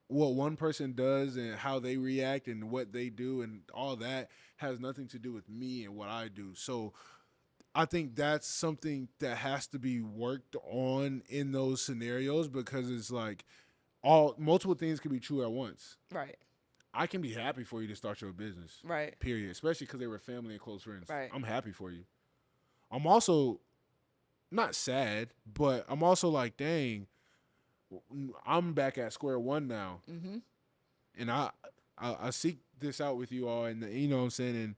what one person does and how they react and what they do and all that has nothing to do with me and what I do. So I think that's something that has to be worked on in those scenarios because it's like all multiple things can be true at once. Right. I can be happy for you to start your business, Right. period. Especially because they were family and close friends. Right. I'm happy for you. I'm also not sad, but I'm also like, dang, I'm back at square one now, Mhm. and I seek this out with you all, and you know what I'm saying, and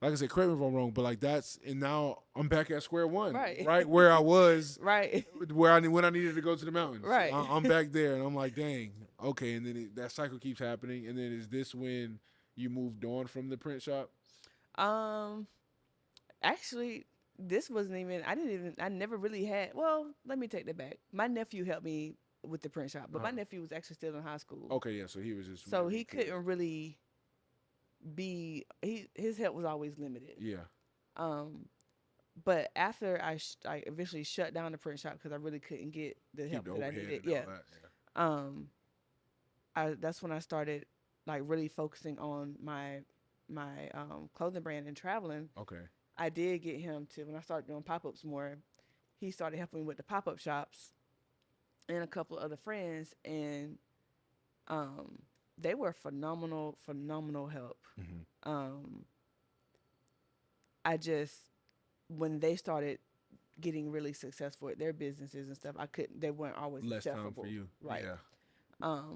like I said, correct me if I'm wrong, but like that's and now I'm back at square one, Right. right where I was, Right. where I when I needed to go to the mountains. Right. I'm back there, and I'm like, dang, okay, and then that cycle keeps happening, and then is this when you moved on from the print shop? Um. Actually, this wasn't even. I didn't even. I never really had. Well, let me take that back. My nephew helped me with the print shop, but my nephew was actually still in high school, Okay, yeah, so he was just so maybe he a kid. couldn't really be. His help was always limited. Yeah, Um. But after I eventually shut down the print shop because I really couldn't get the keep help the that I overhead needed. and all Yeah. that. Um. I that's when I started like really focusing on my clothing brand and traveling. Yeah. Okay. I did get him to when I started doing pop ups more. He started helping me with the pop up shops and a couple of other friends, and um, they were phenomenal help. Mm-hmm. Um, I just when they started getting really successful at their businesses and stuff, I couldn't. They weren't always Less time for accessible, you. right? Yeah.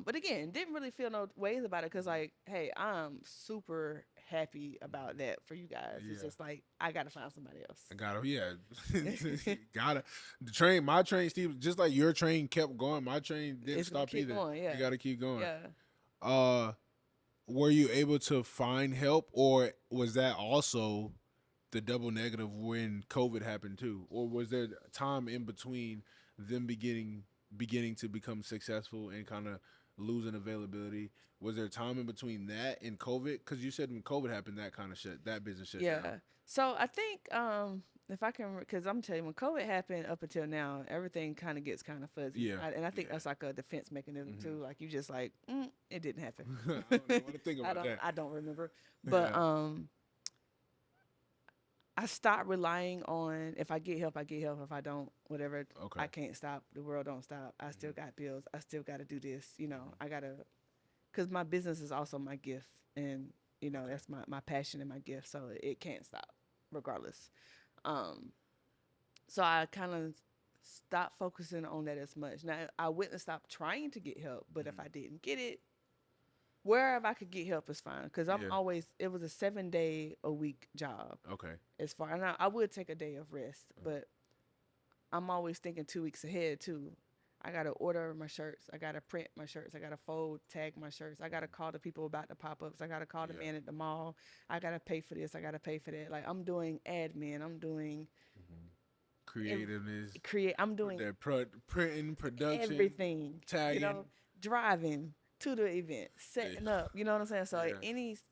But again, didn't really feel no ways about it because, like, hey, I'm super happy about that for you guys. It's Yeah. just like I gotta find somebody I else. gotta, yeah, gotta. The train, my train, Steve, just like your train kept going, my train didn't It's gonna stop keep either. going, You yeah, gotta keep going. yeah. Uh, were you able to find help, or was that also the double negative when COVID happened too, or was there time in between them beginning to become successful and kind of losing availability? Was there time in between that and COVID? Because you said when COVID happened, that kind of that business shut down. Yeah. So I think if I can, because I'm telling you, when COVID happened up until now, everything kind of gets kind of fuzzy, Yeah, and I think yeah. that's like a defense mechanism too. Like you just like it didn't happen. I don't even want to think I about don't that. I don't remember, but Yeah. I stopped relying on if I get help, I get help. If I don't, whatever, Okay. I can't stop. The world don't stop. I still got bills. I still got to do this. You know, I gotta because my business is also my gift, and you know Okay. that's my passion and my gift, so it can't stop regardless. Um, so I kind of stopped focusing on that as much. Now I wouldn't stop trying to get help, but if I didn't get it, wherever I could get help is fine. Because I'm Yeah. always it was a 7 day a week job Okay. as far, and I would take a day of rest, but I'm always thinking 2 weeks ahead too. I gotta order my shirts. I gotta print my shirts. I gotta fold, tag my shirts. I gotta call the people about the pop ups. I gotta call the Yeah. man at the mall. I gotta pay for this. I gotta pay for that. Like I'm doing admin. I'm doing Creativeness, create. I'm doing their printing, production, everything. You tagging. know, driving to the event, Yeah. setting up. You know what I'm saying? So like, Yeah.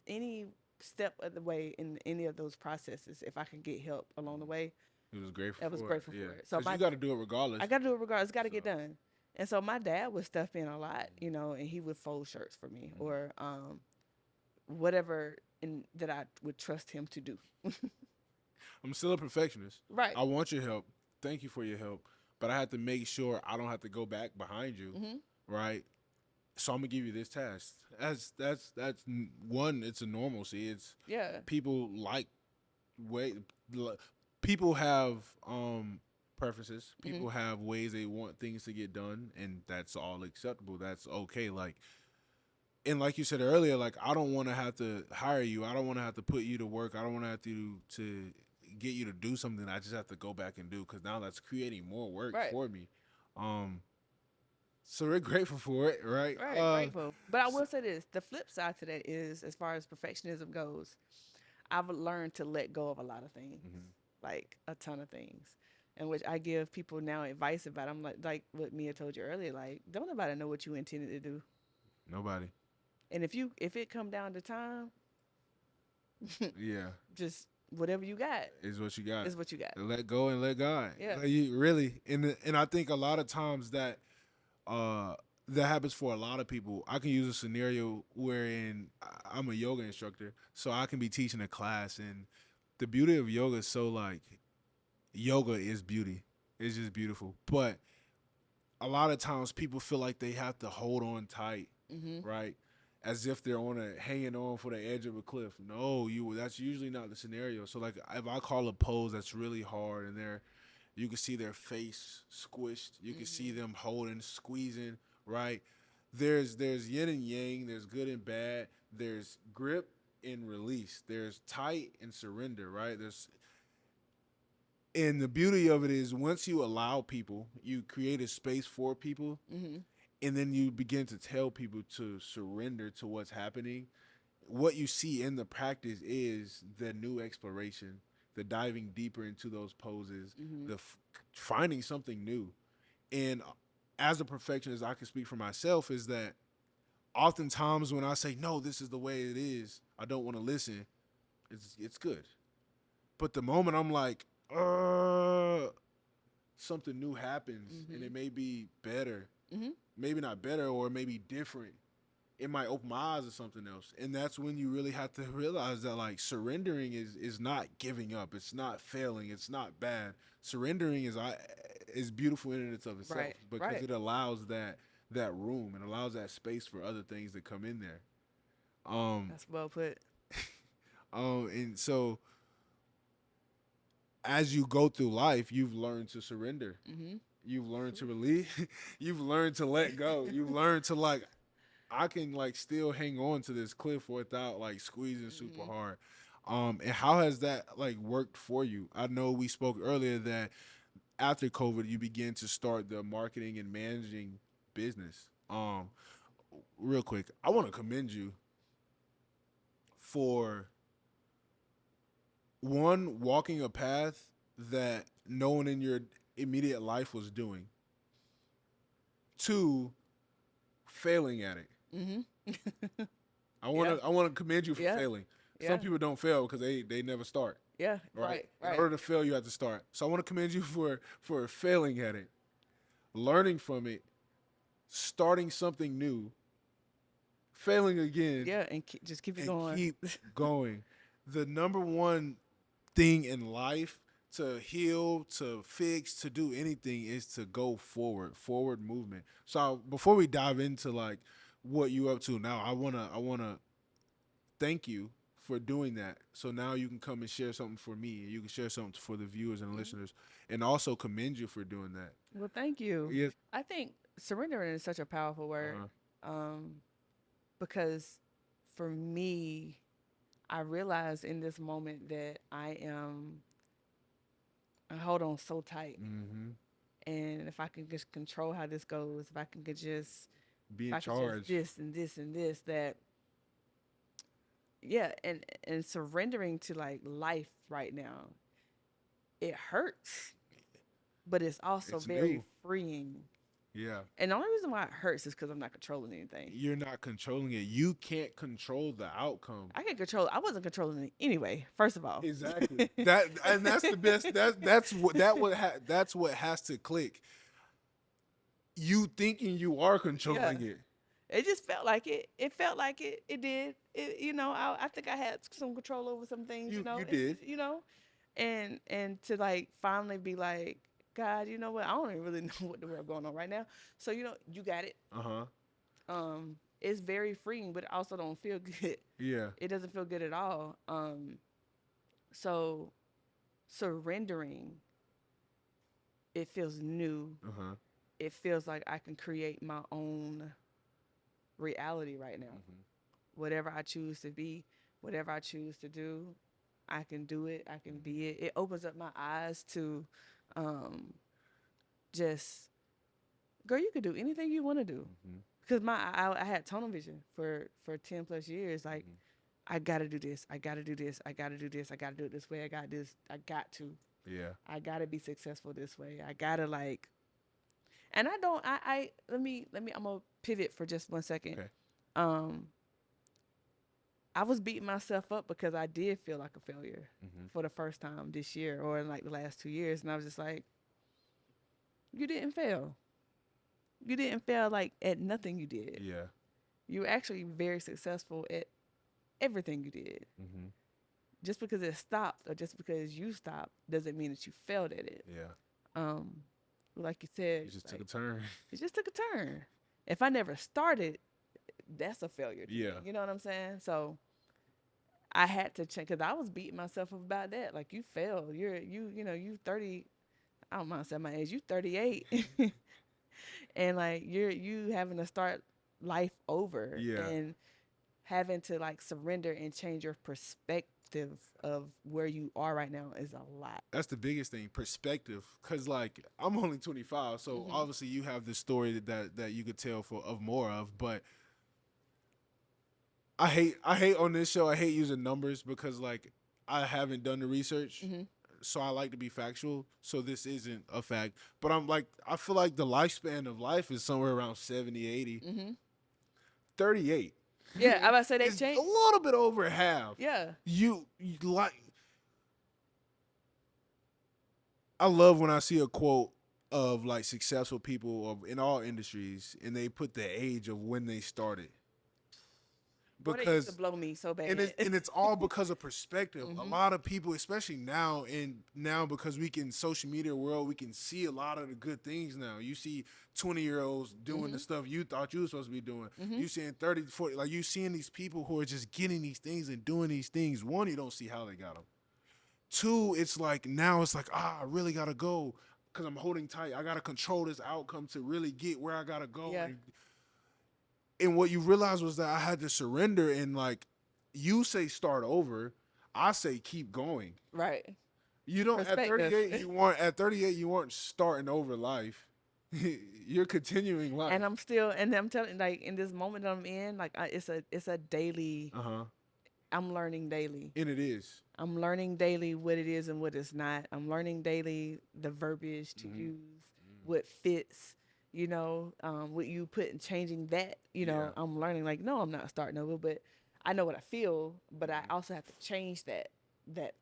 any step of the way in any of those processes, if I can get help along the way, He was grateful I was for it. grateful Yeah. for it. So Because you got to do it regardless. I got to do it regardless. Got to So, get done. And so my dad would stuff in a lot, you know, and he would fold shirts for me or whatever that I would trust him to do. I'm still a perfectionist. Right. I want your help. Thank you for your help. But I have to make sure I don't have to go back behind you. Mm-hmm. Right. So I'm gonna give you this task. That's one. It's a normalcy. It's Yeah. people like way. People have preferences. Mm-hmm. People have ways they want things to get done, and that's all acceptable. That's okay. Like and like you said earlier, like I don't want to have to hire you. I don't want to have to put you to work. I don't want to have to get you to do something I just have to go back and do because now that's creating more work Right. for me. Um, so we're grateful for it, right? Right. Grateful. But I will say this: the flip side to that is, as far as perfectionism goes, I've learned to let go of a lot of things, Mhm. like a ton of things. and which I give people now advice about. I'm like what Mia told you earlier, like don't nobody know what you intended to do. Nobody. And if it come down to time, Yeah, just whatever you got is what you got. is what you got. Let go and let God. Yeah. Like you really, and I think a lot of times uh that happens for a lot of people. I can use a scenario wherein I'm a yoga instructor, so I can be teaching a class, and the beauty of yoga is so like yoga is beauty. It's just beautiful, but a lot of times people feel like they have to hold on tight, Mhm. right? As if they're on a hanging on for the edge of a cliff. No, that's usually not the scenario. So like if I call a pose that's really hard and you can see their face squished, you can see Mhm. them holding, squeezing, right? There's yin and yang, there's good and bad, there's grip and release, there's tight and surrender, right? There's and the beauty of it is once you allow people, you create a space for people, Mhm. and then you begin to tell people to surrender to what's happening. What you see in the practice is the new exploration, the diving deeper into those poses, Mhm. finding something new. And as a perfectionist, I can speak for myself is that oftentimes when I say no, this is the way it is, I don't want to listen. It's good, but the moment I'm like, something new happens, and it Mhm. may be better, Mhm. maybe not better, or maybe different. It might open my eyes to something else, and that's when you really have to realize that like surrendering is not giving up. It's not failing. It's not bad. Surrendering is beautiful in and of itself Right. because Right. it allows that room and allows that space for other things to come in there. Um, That's well put. and so as you go through life, you've learned to surrender. Mhm. You've learned to release. You've learned to let go. You've learned to like I can like still hang on to this cliff without like squeezing super Mhm. hard. And how has that like worked for you? I know we spoke earlier that after COVID you began to start the marketing and managing business. Real quick, I want to commend you for one walking a path that no one in your immediate life was doing. Two, failing at it. Mhm. Yeah. I want to commend you for Yeah. failing. Some Yeah. people don't fail because they never start. Yeah. Right? Right. In Right. order to fail, you have to start. So I want to commend you for failing at it, learning from it, starting something new, failing again, Yeah. And just keep it and going. keep going. The number one thing in life to heal, to fix, to do anything is to go forward movement. So before we dive into like what you up to now, I wanna thank you for doing that. So now you can come and share something for me, and you can share something for the viewers and Mhm. listeners, and also commend you for doing that. Well, thank you. Yes. I think surrendering is such a powerful Uh word, huh. um, because for me, I realized in this moment that I hold on so tight. Mm-hmm. And if I can just control how this goes, Be if in I could just charge. this and this and this, that, yeah, and surrendering to like life right now, it hurts, but it's also It's very new. freeing. Yeah. And the only reason why it hurts is because I'm not controlling anything. You're not controlling it. You can't control the outcome. I can control. I wasn't controlling it anyway. First of all, Exactly. That and that's the best. That's what has to click. You thinking you are yeah, controlling it. it just felt like it. It felt like it. It did. I think I had some control over some things. You did. And to like finally be like, God, you know what? I don't even really know what the world going on right now. So you got it. Uh huh. It's very freeing, but it also don't feel good. Yeah. It doesn't feel good at all. So surrendering, it feels new. Uh huh. It feels like I can create my own reality right now. Mm-hmm. Whatever I choose to be, whatever I choose to do, I can do it. I can be it. It opens up my eyes to um, just, girl, you could do anything you want to do. Mm-hmm. Because I had tunnel vision for 10 plus years. Like, Mm-hmm. I got to do this. I got to do this. I got to do this. I got to do it this way. I got this. I got to. Yeah. I gotta be successful this way. I gotta like, and I don't. I let me. I'm gonna pivot for just 1 second. Okay. Um, I was beating myself up because I did feel like a failure Mm-hmm. for the first time this year or in like the last 2 years, and I was just like, you didn't fail. You didn't fail like at nothing you did. Yeah. You were actually very successful at everything you did. Mm-hmm. Just because it stopped or just because you stopped doesn't mean that you failed at it. Yeah. Um, like you said, It just took a like turn. it just took a turn. If I never started, that's a failure to me. Yeah. You know what I'm saying? So I had to change because I was beating myself up about that. Like you failed. You 30. I don't mind saying my age. You 38, and like you having to start life over Yeah. and having to like surrender and change your perspective of where you are right now is a lot. That's the biggest thing, perspective. Cause like I'm only 25, so Hmm. obviously you have this story that you could tell for of more of. But I hate on this show. I hate using numbers because like I haven't done the research, Hmm. so I like to be factual. So this isn't a fact, but I'm like I feel like the lifespan of life is somewhere around 70, 80. Hmm. 38. Yeah, I about to say they It's a change. little bit over half. Yeah. You like I love when I see a quote of like successful people of in all industries and they put the age of when they started Boy, they used to because blow me so and bad. it's all because of perspective. A Hmm. lot of people, especially now, and now because we can social media world, we can see a lot of the good things now. You see 20-year-olds doing the Hmm. stuff you thought you were supposed to be doing. Hmm. You seeing 30, 40, like you seeing these people who are just getting these things and doing these things. One, you don't see how they got them. Two, it's like now it's like I really gotta go because I'm holding tight. I gotta control this outcome to really get where I gotta go. Yeah. And what you realize was that I had to surrender and like you say start over, I say keep going. Right. You don't at Perspective. 38 you want at 38 you weren't starting over life. You're continuing And life. I'm still, and I'm telling, like in this moment that I'm in, like it's a daily. Uh huh. I'm learning daily. And it is. I'm learning daily what it is and what it's not. I'm learning daily the verbiage to Mm-hmm. use, what fits, what you put in changing that, Yeah. I'm learning like, no, I'm not starting over, but I know what I feel, but I Mm-hmm. also have to change that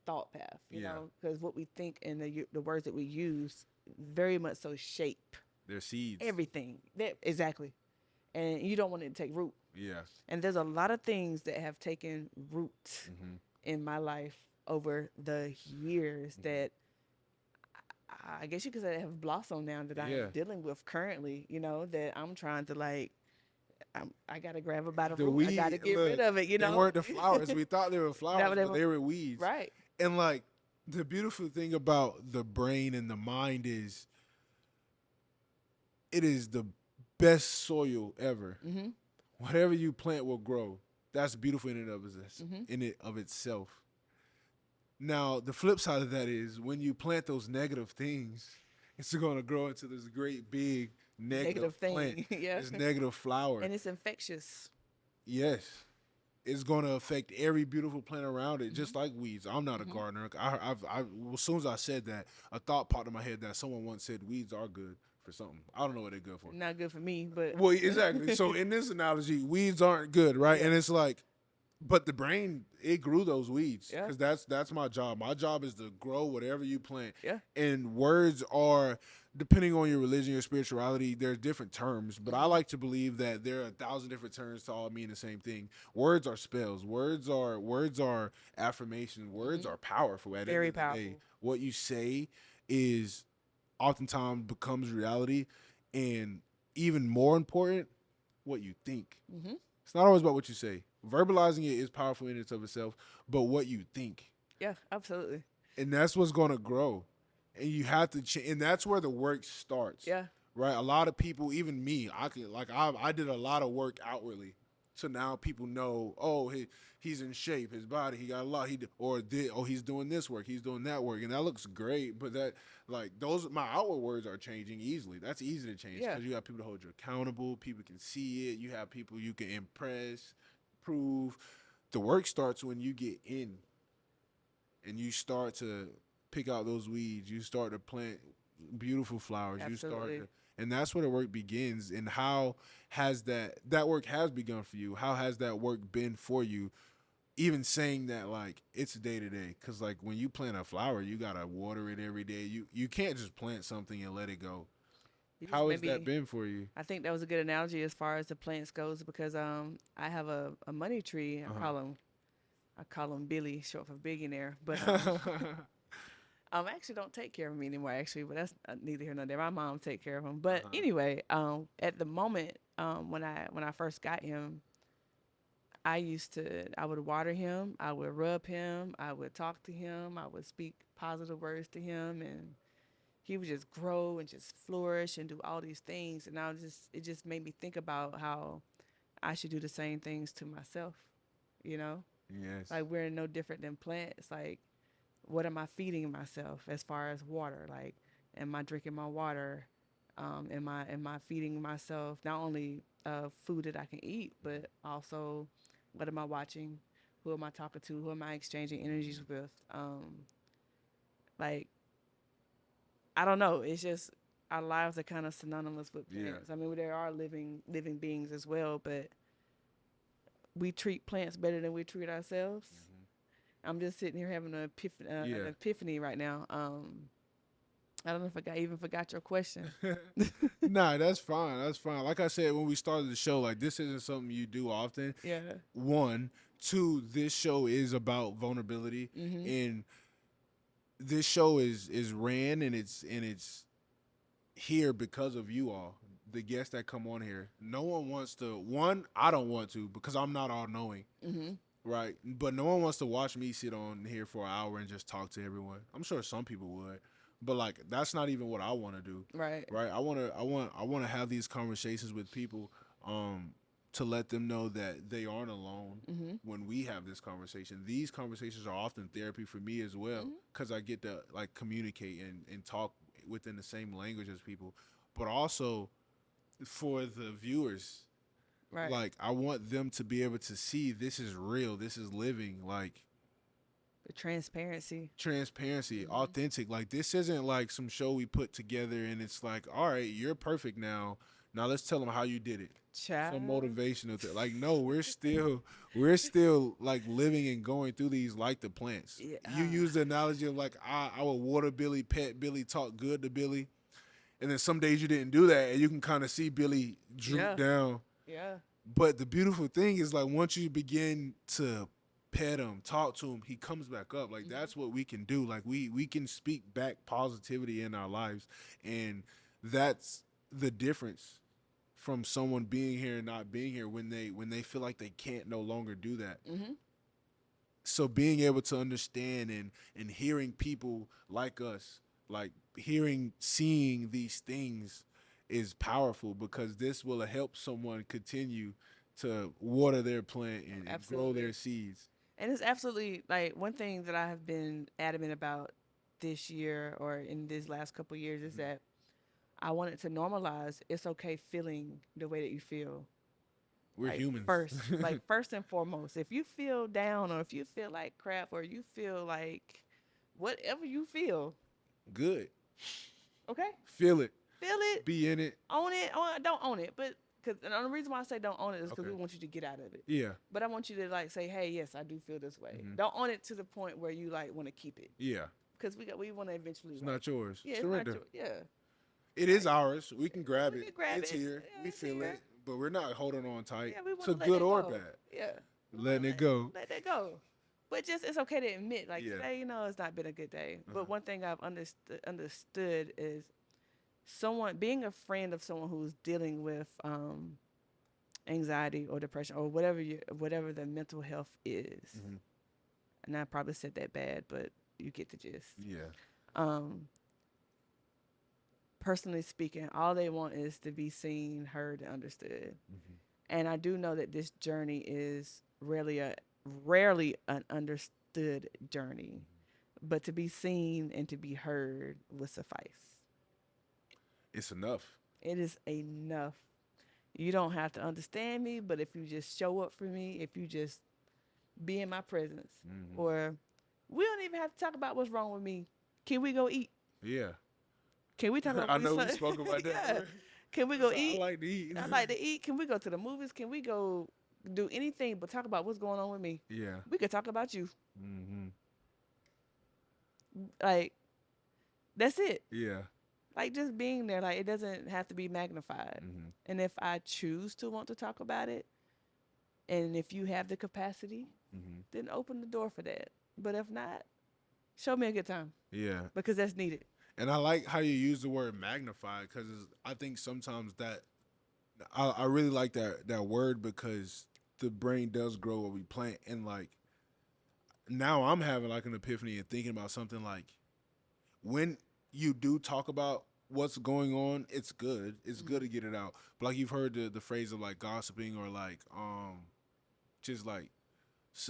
thought path, Yeah. because what we think and the words that we use very much so shape They're seeds. everything. That exactly. And you don't want it to take root. Yeah. And there's a lot of things that have taken root Mm-hmm. in my life over the years Mm-hmm. that I guess you could say have blossomed now that I am Yeah. dealing with currently, that I'm trying to like, I got to grab about a The root. I got to weed, get rid look, of it, they weren't the flowers. We thought they were That flowers, what they but were, they were weeds. right. And like the beautiful thing about the brain and the mind is it is the best soil ever. Mm-hmm. Whatever you plant will grow. That's beautiful in and of itself. Mm-hmm. In it of itself. Now the flip side of that is when you plant those negative things, it's going to grow into this great big Negative negative plant. thing. Yeah. This negative flower. And it's infectious. Yes. It's going to affect every beautiful plant around it, Mm-hmm. just like weeds. I'm not a Mm-hmm. gardener. As soon as I said that, a thought popped in my head that someone once said weeds are good for something. I don't know what they're good for. Not good for me, but Well, exactly. So in this analogy, weeds aren't good, right? yeah. And it's like, but the brain it grew those weeds Yeah. because that's my job. My job is to grow whatever you plant. Yeah. And words are depending on your religion, your spirituality. There's different terms, but I Mm-hmm. like to believe that there are 1,000 different terms to all mean the same thing. Words are spells. Words are affirmation. Words Mm-hmm. are powerful. At the end Very of the day, powerful. what you say is oftentimes becomes reality, and even more important, what you think. Mm-hmm. It's not always about what you say. Verbalizing it is powerful in and of itself, but what you think, Yeah, absolutely. and that's what's going to grow. And you have to change, and that's where the work starts, Yeah. right? A lot of people, even me, I did a lot of work outwardly, so now people know, oh, he's in shape, his body, he got a lot, he's doing this work, he's doing that work, and that looks great. But that like those my outward words are changing easily. That's easy to change Yeah. because you have people to hold you accountable, people can see it, you have people you can impress, prove. The work starts when you get in and you start to pick out those weeds. You start to plant beautiful flowers. You start Absolutely. to, and that's where the work begins. And how has that work has begun for you? How has that work been for you? Even saying that, like, it's day to day, because like when you plant a flower, you gotta water it every day. You can't just plant something and let it go. You just How has that maybe been for you? I think that was a good analogy as far as the plants goes because I have a money tree. I call him Billy, short for billionaire. But I actually don't take care of him anymore. Actually, but that's neither here nor there. My mom take care of him. But anyway, at the moment, when I first got him, I would water him, I would rub him, I would talk to him, I would speak positive words to him, and he would just grow and just flourish and do all these things. And it just made me think about how I should do the same things to myself. You know, Yes. like we're no different than plants. Like, what am I feeding myself as far as water? Like, am I drinking my water? Am I feeding myself not only food that I can eat, but also what am I watching? Who am I talking to? Who am I exchanging energies with? Like, I don't know. It's just our lives are kind of synonymous with Yeah. plants. I mean, there are living beings as well, but we treat plants better than we treat ourselves. I'm just sitting here having an Yeah. epiphany right now. I don't know if even forgot your question. Nah, that's fine. That's fine. Like I said when we started the show, like this isn't something you do often. Yeah. One, two, this show is about vulnerability, Mhm. and this show is ran and it's here because of you all, the guests that come on here. No one wants to. One, I don't want to because I'm not all knowing, Mhm. right? But no one wants to watch me sit on here for an hour and just talk to everyone. I'm sure some people would, but like that's not even what I want to do, Right. right? I want to have these conversations with people, um, to let them know that they aren't alone Mhm. when we have this conversation. These conversations are often therapy for me as well Mhm. because I get to like communicate and talk within the same language as people, but also for the viewers, Right. like I want them to be able to see this is real, this is living, like The transparency. transparency, Mhm. authentic. Like this isn't like some show we put together and it's like, all right, you're perfect now. Now let's tell them how you did it. Some Child. motivational thing. Like no, we're still like living and going through these like the plants. Yeah. You use the analogy of like I would water Billy, pet Billy, talk good to Billy, and then some days you didn't do that, and you can kind of see Billy droop Yeah. down. Yeah. But the beautiful thing is like once you begin to pet him, talk to him, he comes back up. Like Mhm. that's what we can do. Like we can speak back positivity in our lives, and that's the difference from someone being here and not being here when they feel like they can't no longer do that. Mhm. So being able to understand and hearing people like us, like hearing seeing these things is powerful because this will help someone continue to water their plant and grow their Absolutely. seeds. And it's absolutely like one thing that I have been adamant about this year or in these last couple of years is Mhm. that I wanted to normalize it's okay feeling the way that you feel. We're humans. Like first and foremost, if you feel down or if you feel like crap or you feel like whatever you feel, Good. okay, Feel it. feel it, Be in it. own it, don't own it, but because the only reason why I say don't own it is because Okay. we want you to get out of it. Yeah. But I want you to like say, hey, yes, I do feel this way. Hmm. Don't own it to the point where you like want to keep it Yeah. because we want to eventually It's like, not yours. yeah, it's not Surrender. your, yeah, It is like ours. We can grab we it. can grab It's it, here. yeah, We it's feel here, it. But we're not holding on tight yeah, we want to to let good that or go, bad. yeah, we want Letting to it go. let that go. But just it's okay to admit, like Yeah. today, it's not been a good day. Uh-huh. But one thing I've understood is someone being a friend of someone who's dealing with anxiety or depression or whatever the mental health is. Hmm. And I probably said that bad, but you get the gist. Yeah. Um, Personally speaking, all they want is to be seen, heard, and understood. Hmm. And I do know that this journey is rarely an understood journey, but to be seen and to be heard will suffice. It's enough. It is enough. You don't have to understand me, but if you just show up for me, if you just be in my presence, Hmm. or we don't even have to talk about what's wrong with me. Can we go eat? Yeah. Can we talk about I what we know we saw? spoke about that Yeah. already. Can we go So I eat? like to eat. I like to eat. Can we go to the movies? Can we go do anything but talk about what's going on with me? Yeah. We could talk about you. Mm-hmm. Like, that's it. Yeah. Like, just being there. Like, it doesn't have to be magnified. Mm-hmm. And if I choose to want to talk about it, and if you have the capacity, Mm-hmm. then open the door for that. But if not, show me a good time Yeah. because that's needed. And I like how you use the word magnify because I think sometimes that I really like that word because the brain does grow what we plant. And like now I'm having like an epiphany and thinking about something like when you do talk about what's going on, it's good. It's good to get it out. But like you've heard the phrase of like gossiping or like just like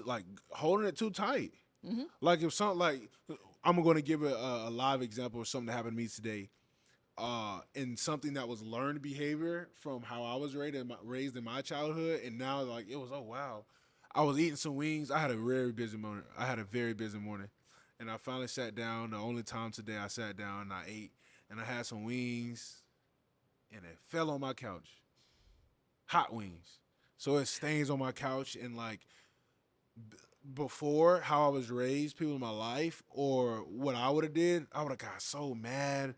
like holding it too tight. Mm-hmm. Like if something like I'm going to give a live example of something that happened to me today. And something that was learned behavior from how I was raised in my childhood, and now like it was oh wow, I was eating some wings. I had a very busy morning. And I finally sat down. The only time today I sat down and I ate, and I had some wings, and it fell on my couch, hot wings. So it stains on my couch, and like before how I was raised, people in my life, or what I would have did, I would have got so mad.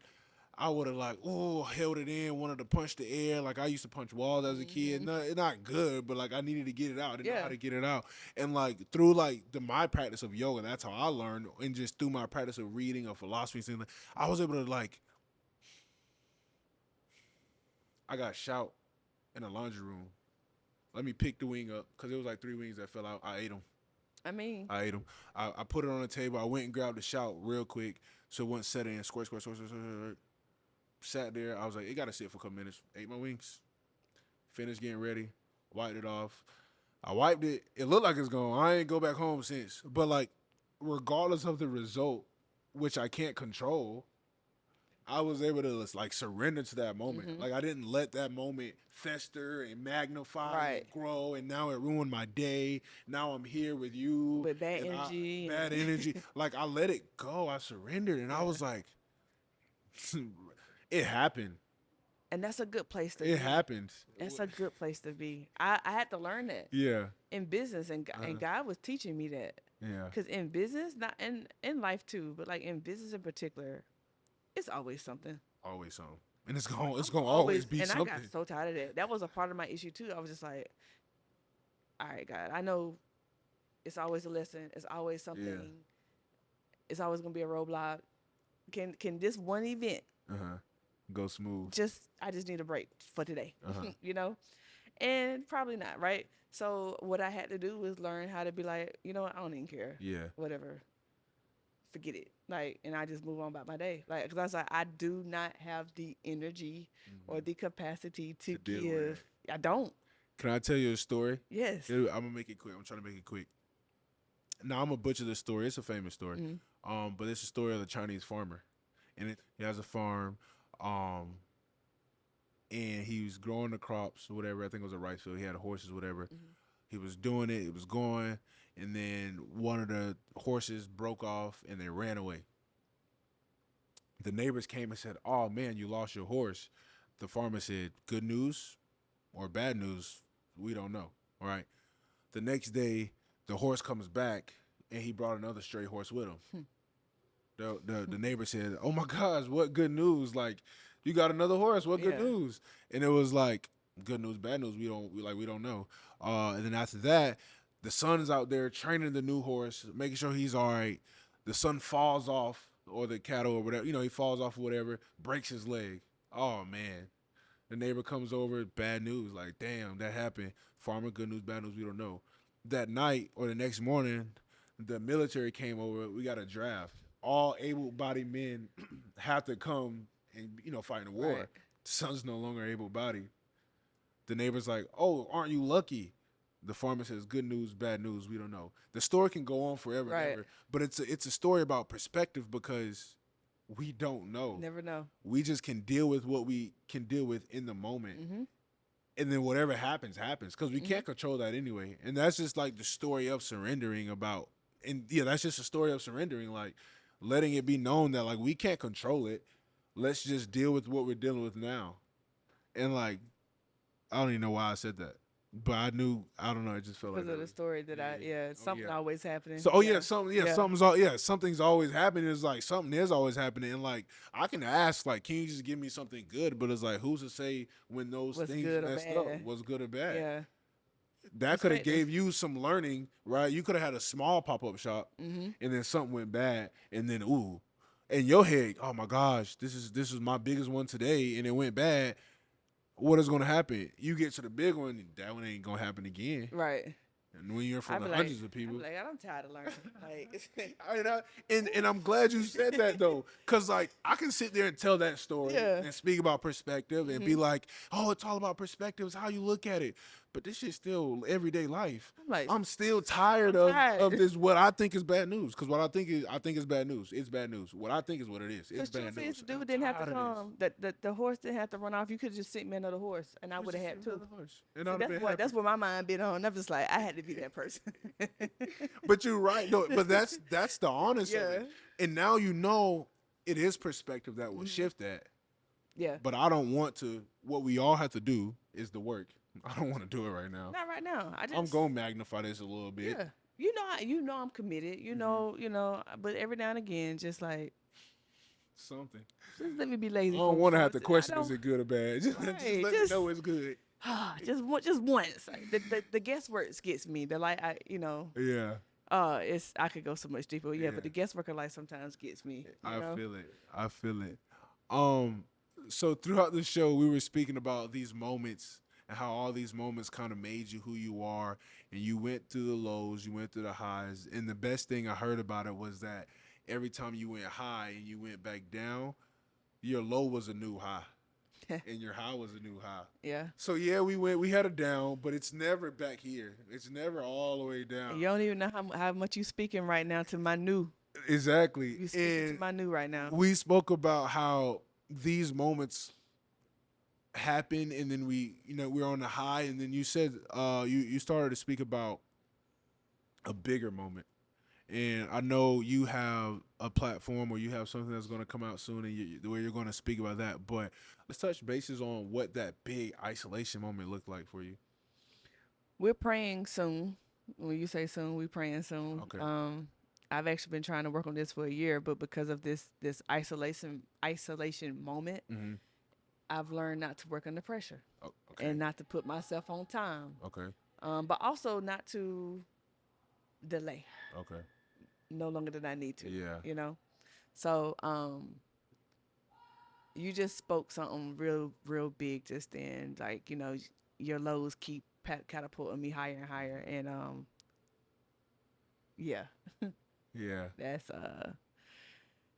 I would have like, oh, held it in, wanted to punch the air. Like I used to punch walls as a kid. Mm-hmm. No, it's not good, but like I needed to get it out. I didn't know Yeah. how to get it out. And like through like my practice of yoga, that's how I learned. And just through my practice of reading of philosophy, and things, I was able to like, I got shout in the laundry room. Let me pick the wing up because it was like 3 wings that fell out. I ate them. I mean, I ate them. I put it on the table. I went and grabbed the shout real quick so it wouldn't set in. Squirt, squirt, squirt, squirt, squirt, squirt. Sat there. I was like, it got to sit for a couple minutes. Ate my wings. Finished getting ready. Wiped it off. I wiped it. It looked like it's gone. I ain't go back home since. But like, regardless of the result, which I can't control, I was able to like surrender to that moment. mm-hmm. Like I didn't let that moment fester and magnify Right. and grow, and now it ruined my day. Now I'm here with you With bad and energy. bad and- energy. Like I let it go. I surrendered, and I Yeah. was like, it happened. And that's a good place to It be. happened. That's a good place to be. I had to learn that Yeah, in business, and God was teaching me that. yeah, Because in business, not in life too, but like in business in particular, it's always something. always something, and it's gonna I'm always be and something. I got so tired of that. That was a part of my issue too. I was just like, all right, God, I know it's always a lesson. It's always something. Yeah. It's always gonna be a roadblock. Can this one event Go smooth. I just need a break for today, Uh-huh. you know? And probably not, right? So what I had to do was learn how to be like, you know what, I don't even care. Yeah, Whatever. Forget it. Like, and I just move on about my day. Like, because I was like, I do not have the energy or the capacity to deal with give. I don't. Can I tell you a story? Yes. I'm gonna make it quick. I'm trying to make it quick. Now I'm gonna butcher this story. It's a famous story. But it's a story of the Chinese farmer, and he has a farm, and he was growing the crops or whatever. I think it was a rice field. He had horses, whatever. He was doing it. It was going, and then one of the horses broke off and they ran away. The neighbors came and said, "Oh man, you lost your horse." The farmer said, "Good news or bad news? We don't know." All right. The next day, the horse comes back, and he brought another stray horse with him. The neighbor said, "Oh my gosh, what good news! Like, you got another horse. What good Yeah. news?" And it was like, "Good news, bad news. We don't know." And then after that, the son's out there training the new horse, making sure he's all right. The son falls off, or the cattle, or whatever. He falls off, or whatever, breaks his leg. Oh man. The neighbor comes over, bad news. Like, damn, that happened. Farmer, good news, bad news, we don't know. That night or the next morning, the military came over. We got a draft. All able-bodied men have to come and, fight in a war. Right. The son's no longer able-bodied. The neighbor's like, "Oh, aren't you lucky?" The farmer says, "Good news, bad news, we don't know." The story can go on forever and Right. ever, but it's a story about perspective because we don't know. Never know. We just can deal with what we can deal with in the moment. Mm-hmm. And then whatever happens, happens. Because we can't control that anyway. And that's just like the story of surrendering about, and yeah, that's just a story of surrendering. Like letting it be known that like we can't control it. Let's just deal with what we're dealing with now. And like I don't even know why I said that, but I knew I don't know. It just felt like Because that. of the story that Yeah. Oh something yeah. always happening. So oh yeah, Yeah. something Yeah. something's always happening. It's like something is always happening, and like I can ask like, can you just give me something good? But it's like who's to say when those What's things good or messed up bad. was good or bad? Yeah. That could have Perspective. gave you some learning, right? You could have had a small pop up shop, Mm-hmm. and then something went bad, and then ooh, in your head, oh my gosh, this is my biggest one today, and it went bad. What is going to happen? You get to the big one, that one ain't going to happen again. Right. And when you're in I'd front be of like, hundreds of people, I'm tired of learning. Like, I mean, and I'm glad you said that though, because like I can sit there and tell that story yeah. and speak about perspective and be Mm-hmm. like, oh, it's all about perspectives, how you look at it. But this shit's still everyday life. I'm like, I'm still tired I'm of tired. this. What I think is bad news, because what I think is bad news. It's bad news. What I think is what it is. It's Because bad truth is, news. the And dude I'm didn't have to tired of this. come. The horse didn't have to run off. You could have just sent me another horse, and I would have had two. And See, I'd have been happy. that's what my mind been on. I'm just like, I had to be that person. But you're right, though. But that's the honest of Yeah. it. And now you know it is perspective that will shift that. Yeah. But I don't want to. What we all have to do is the work. I don't want to do it right now. Not right now. I'm gonna magnify this a little bit. Yeah. You know I'm committed. You know, but every now and again, just like, Something. just let me be I lazy don't for want to have once. to I question is don't. it good or bad. Just let Right. me know it's good. Just once. Like, the guesswork gets me. The like Yeah. it's I could go so much deeper. Yeah, Yeah. but the guesswork of life sometimes gets me. I feel it. I feel it. So throughout the show, we were speaking about these moments and how all these moments kind of made you who you are, and you went through the lows, you went through the highs, and the best thing I heard about it was that every time you went high and you went back down, your low was a new high, and your high was a new high. Yeah. So yeah, we had a down, but it's never back here. It's never all the way down. You don't even know how much you speaking right now to my new. Exactly. You speaking to And my new right now. we spoke about how these moments happen, and then we're on the high, and then you said you started to speak about a bigger moment. And I know you have a platform or you have something that's going to come out soon, and where you're going to speak about that. But let's touch bases on what that big isolation moment looked like for you. We're praying soon. When you say soon, we praying soon. Okay. I've actually been trying to work on this for a year, but because of this isolation moment, Mm-hmm. I've learned not to work under pressure Oh, okay. and not to put myself on time. Okay. But also not to delay Okay. no longer than I need to. Yeah. You know? So you just spoke something real big just then. Like, your lows keep catapulting me higher and higher. And yeah. Yeah.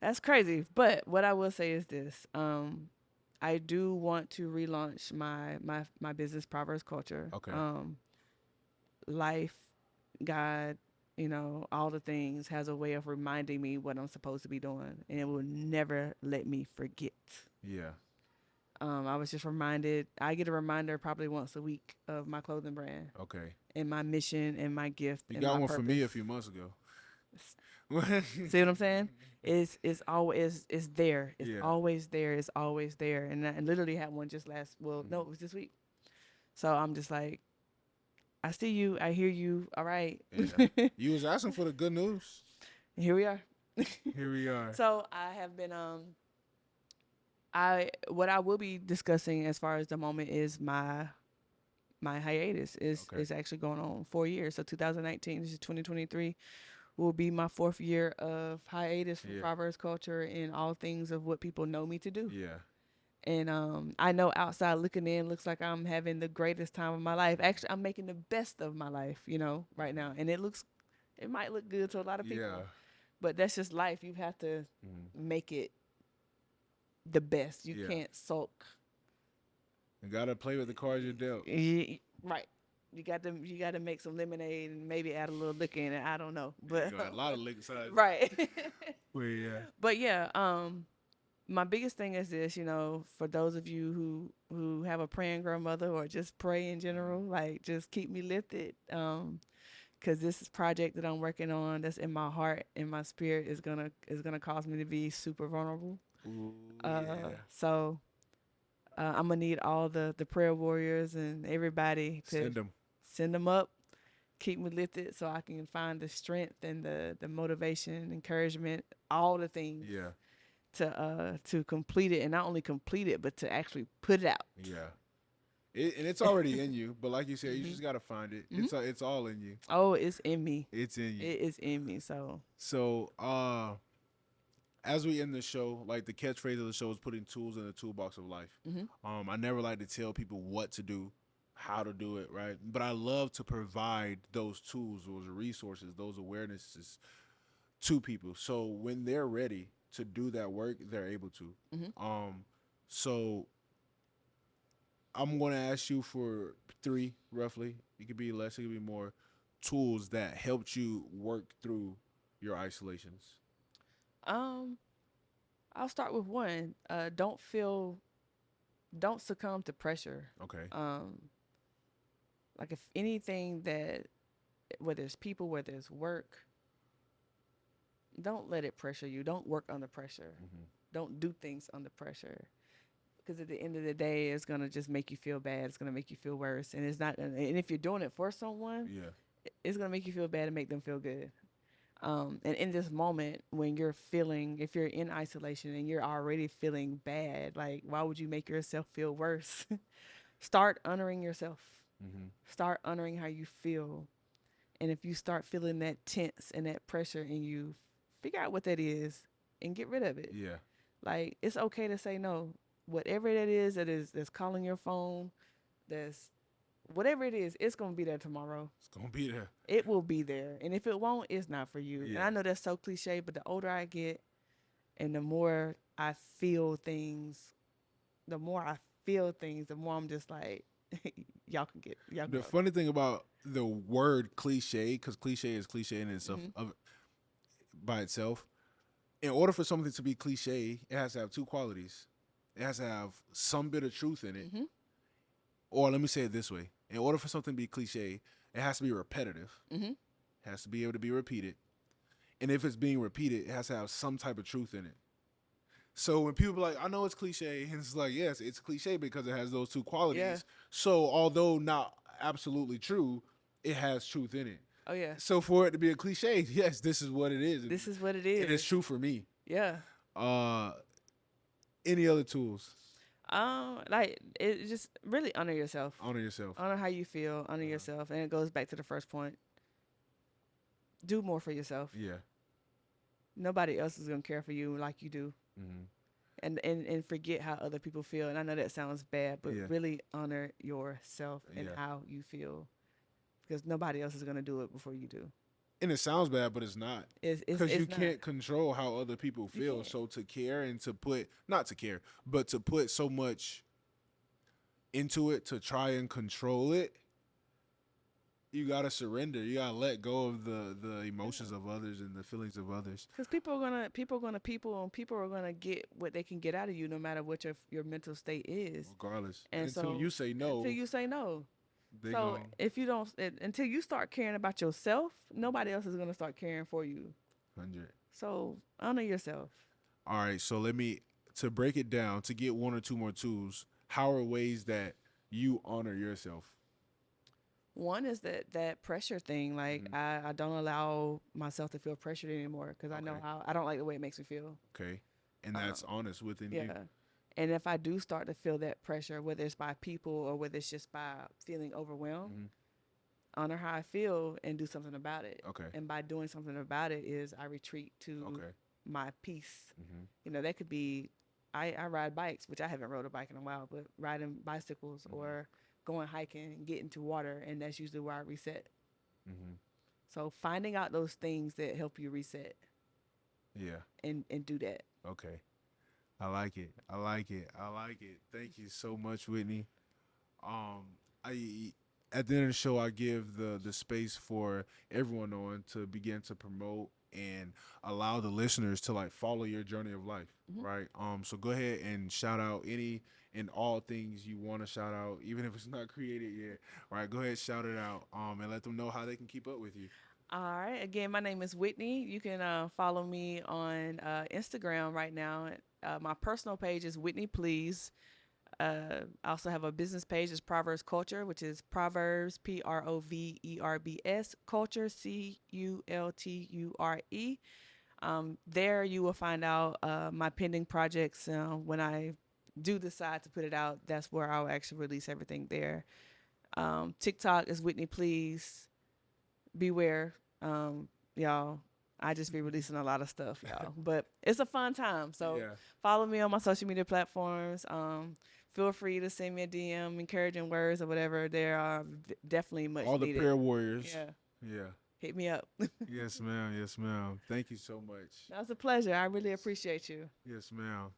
That's crazy. But what I will say is this. I do want to relaunch my business, Proverbs Culture. Okay. Life, God, all the things has a way of reminding me what I'm supposed to be doing, and it will never let me forget. Yeah. I was just reminded. I get a reminder probably once a week of my clothing brand Okay. and my mission and my gift. You and got my one for me a purpose. few months ago. See what I'm saying? It's always it's there. It's Yeah. always there. It's always there. And I literally had one just no, it was this week. So I'm just like, I see you. I hear you. All right. Yeah. You was asking for the good news. Here we are. Here we are. So I have been what I will be discussing as far as the moment is my hiatus is actually going on 4 years. So 2019, this is 2023, will be my 4th year of hiatus from Proverbs Culture and all things of what people know me to do. Yeah. And I know outside looking in looks like I'm having the greatest time of my life. Actually, I'm making the best of my life, right now. And it might look good to a lot of people. Yeah. But that's just life. You have to make it the best. You can't sulk. You gotta play with the cards you're dealt. Right. You got to make some lemonade and maybe add a little liquor in it. I don't know, but You got a lot of liquor sides. right. Well, yeah. But yeah, my biggest thing is this. For those of you who have a praying grandmother or just pray in general, like just keep me lifted. because this project that I'm working on, that's in my heart, in my spirit, is gonna cause me to be super vulnerable. Ooh, yeah. So I'm gonna need all the prayer warriors and everybody to Send them. send them up, keep me lifted, so I can find the strength and the motivation, encouragement, all the things Yeah. to complete it, and not only complete it, but to actually put it out. Yeah. And it's already in you, but like you said, you hmm just gotta find it. hmm It's all in you. Oh, it's in me. It's in you. It is in me. So So as we end the show, like the catchphrase of the show is putting tools in the toolbox of life. hmm I never like to tell people what to do, how to do it, right? But I love to provide those tools, those resources, those awarenesses to people. So when they're ready to do that work, they're able to. hmm Um, so I'm going to ask you for three, roughly. It could be less, it could be more tools that helped you work through your isolations. um, I'll start with one. Don't succumb to pressure. Okay. Um, like if anything that whether it's people, whether it's work, don't let it pressure you. Don't work under pressure. Mm-hmm. Don't do things under pressure. Because at the end of the day, it's gonna just make you feel bad. It's gonna make you feel worse, and it's not. And if you're doing it for someone, Yeah. it's gonna make you feel bad and make them feel good. And in this moment, when you're feeling, if you're in isolation and you're already feeling bad, like why would you make yourself feel worse? Start honoring yourself. Mm-hmm. Start honoring how you feel. And if you start feeling that tense and that pressure in you, figure out what that is and get rid of it. Yeah. Like it's okay to say no. Whatever that is that's calling your phone, that's whatever it is, it's gonna be there tomorrow. It's going to be there. It will be there. And if it won't, it's not for you. And Yeah. I know that's so cliche, but the older I get and the more I feel things, the more I feel things, the more I'm just like, y'all can The go. funny thing about the word cliche, because cliche is cliche in itself hmm by itself. In order for something to be cliche, it has to have two qualities. It has to have some bit of truth in it, hmm or let me say it this way: in order for something to be cliche, it has to be repetitive. hmm It has to be able to be repeated, and if it's being repeated, it has to have some type of truth in it. So when people are like, "I know it's cliche," and it's like, yes, it's cliche because it has those two Yeah. qualities. So although not absolutely true, it has truth in it. Oh yeah. So for it to be a cliche, yes, this is what it is, and This is what it it's is. true for me. Yeah. Uh, any other tools? Like it just really honor yourself. Honor yourself. Honor how you feel, honor Uh, yourself. And it goes back to the first point. Do more for yourself. yeah. Nobody else is gonna care for you like you do. Mm-hmm. And forget how other people feel. And I know that sounds bad, but Yeah. really honor yourself and Yeah. how you feel. Because nobody else is gonna do it before you do. And it sounds bad, but it's not. Because you It's not. can't control how other people You feel. can't. So to care and to put, not to care, but to put so much into it to try and control it, you gotta surrender. You gotta let go of the emotions of others and the feelings of others. Because people and people are gonna get what they can get out of you, no matter what your mental state is. Regardless. And Until so you say until no, you say no. they So gon' if you don't, until you start caring about yourself, nobody else is gonna start caring for you. 100. So honor yourself. All right, so let me to break it down to get one or two more tools. How are ways that you honor yourself? One is that pressure thing. Like Mhm. I don't allow myself to feel pressured anymore because I know Okay. how I don't like the way it makes me feel. Okay, and that's Um, honest within you. yeah. And if I do start to feel that pressure, whether it's by people or whether it's just by feeling overwhelmed, Hmm. honor how I feel and do something about it. Okay. And by doing something about it is I retreat to Okay. my peace. Hmm. That could be I ride bikes, which I haven't rode a bike in a while, but riding bicycles Hmm. or going hiking and getting to water, and that's usually where I reset. Hmm. So finding out those things that help you reset Yeah. and do that. Okay. I like it. I like it. I like it. Thank you so much, Whitney. I at the end of the show, I give the space for everyone on to begin to promote and allow the listeners to like follow your journey of life, Mhm. right? So go ahead and shout out any and all things you want to shout out, even if it's not created yet. Right? Go ahead, shout it out, and let them know how they can keep up with you. All right. Again, my name is Whitney. You can follow me on Instagram right now. My personal page is WhitneyPlease. I also have a business page. It's Proverbs Culture, which is Proverbs Proverbs Culture Culture. There you will find out my pending projects. When I do decide to put it out, that's where I'll actually release everything there. TikTok is Whitney Please. Beware, y'all. I just be releasing a lot of stuff, y'all. But it's a fun time. So Yeah. follow me on my social media platforms. Feel free to send me a DM, encouraging words or whatever. There are definitely much All the needed. prayer warriors. Yeah, Yeah. hit me up. Yes, ma'am. Yes, ma'am. Thank you so much. That was a pleasure. I really appreciate you. Yes, ma'am.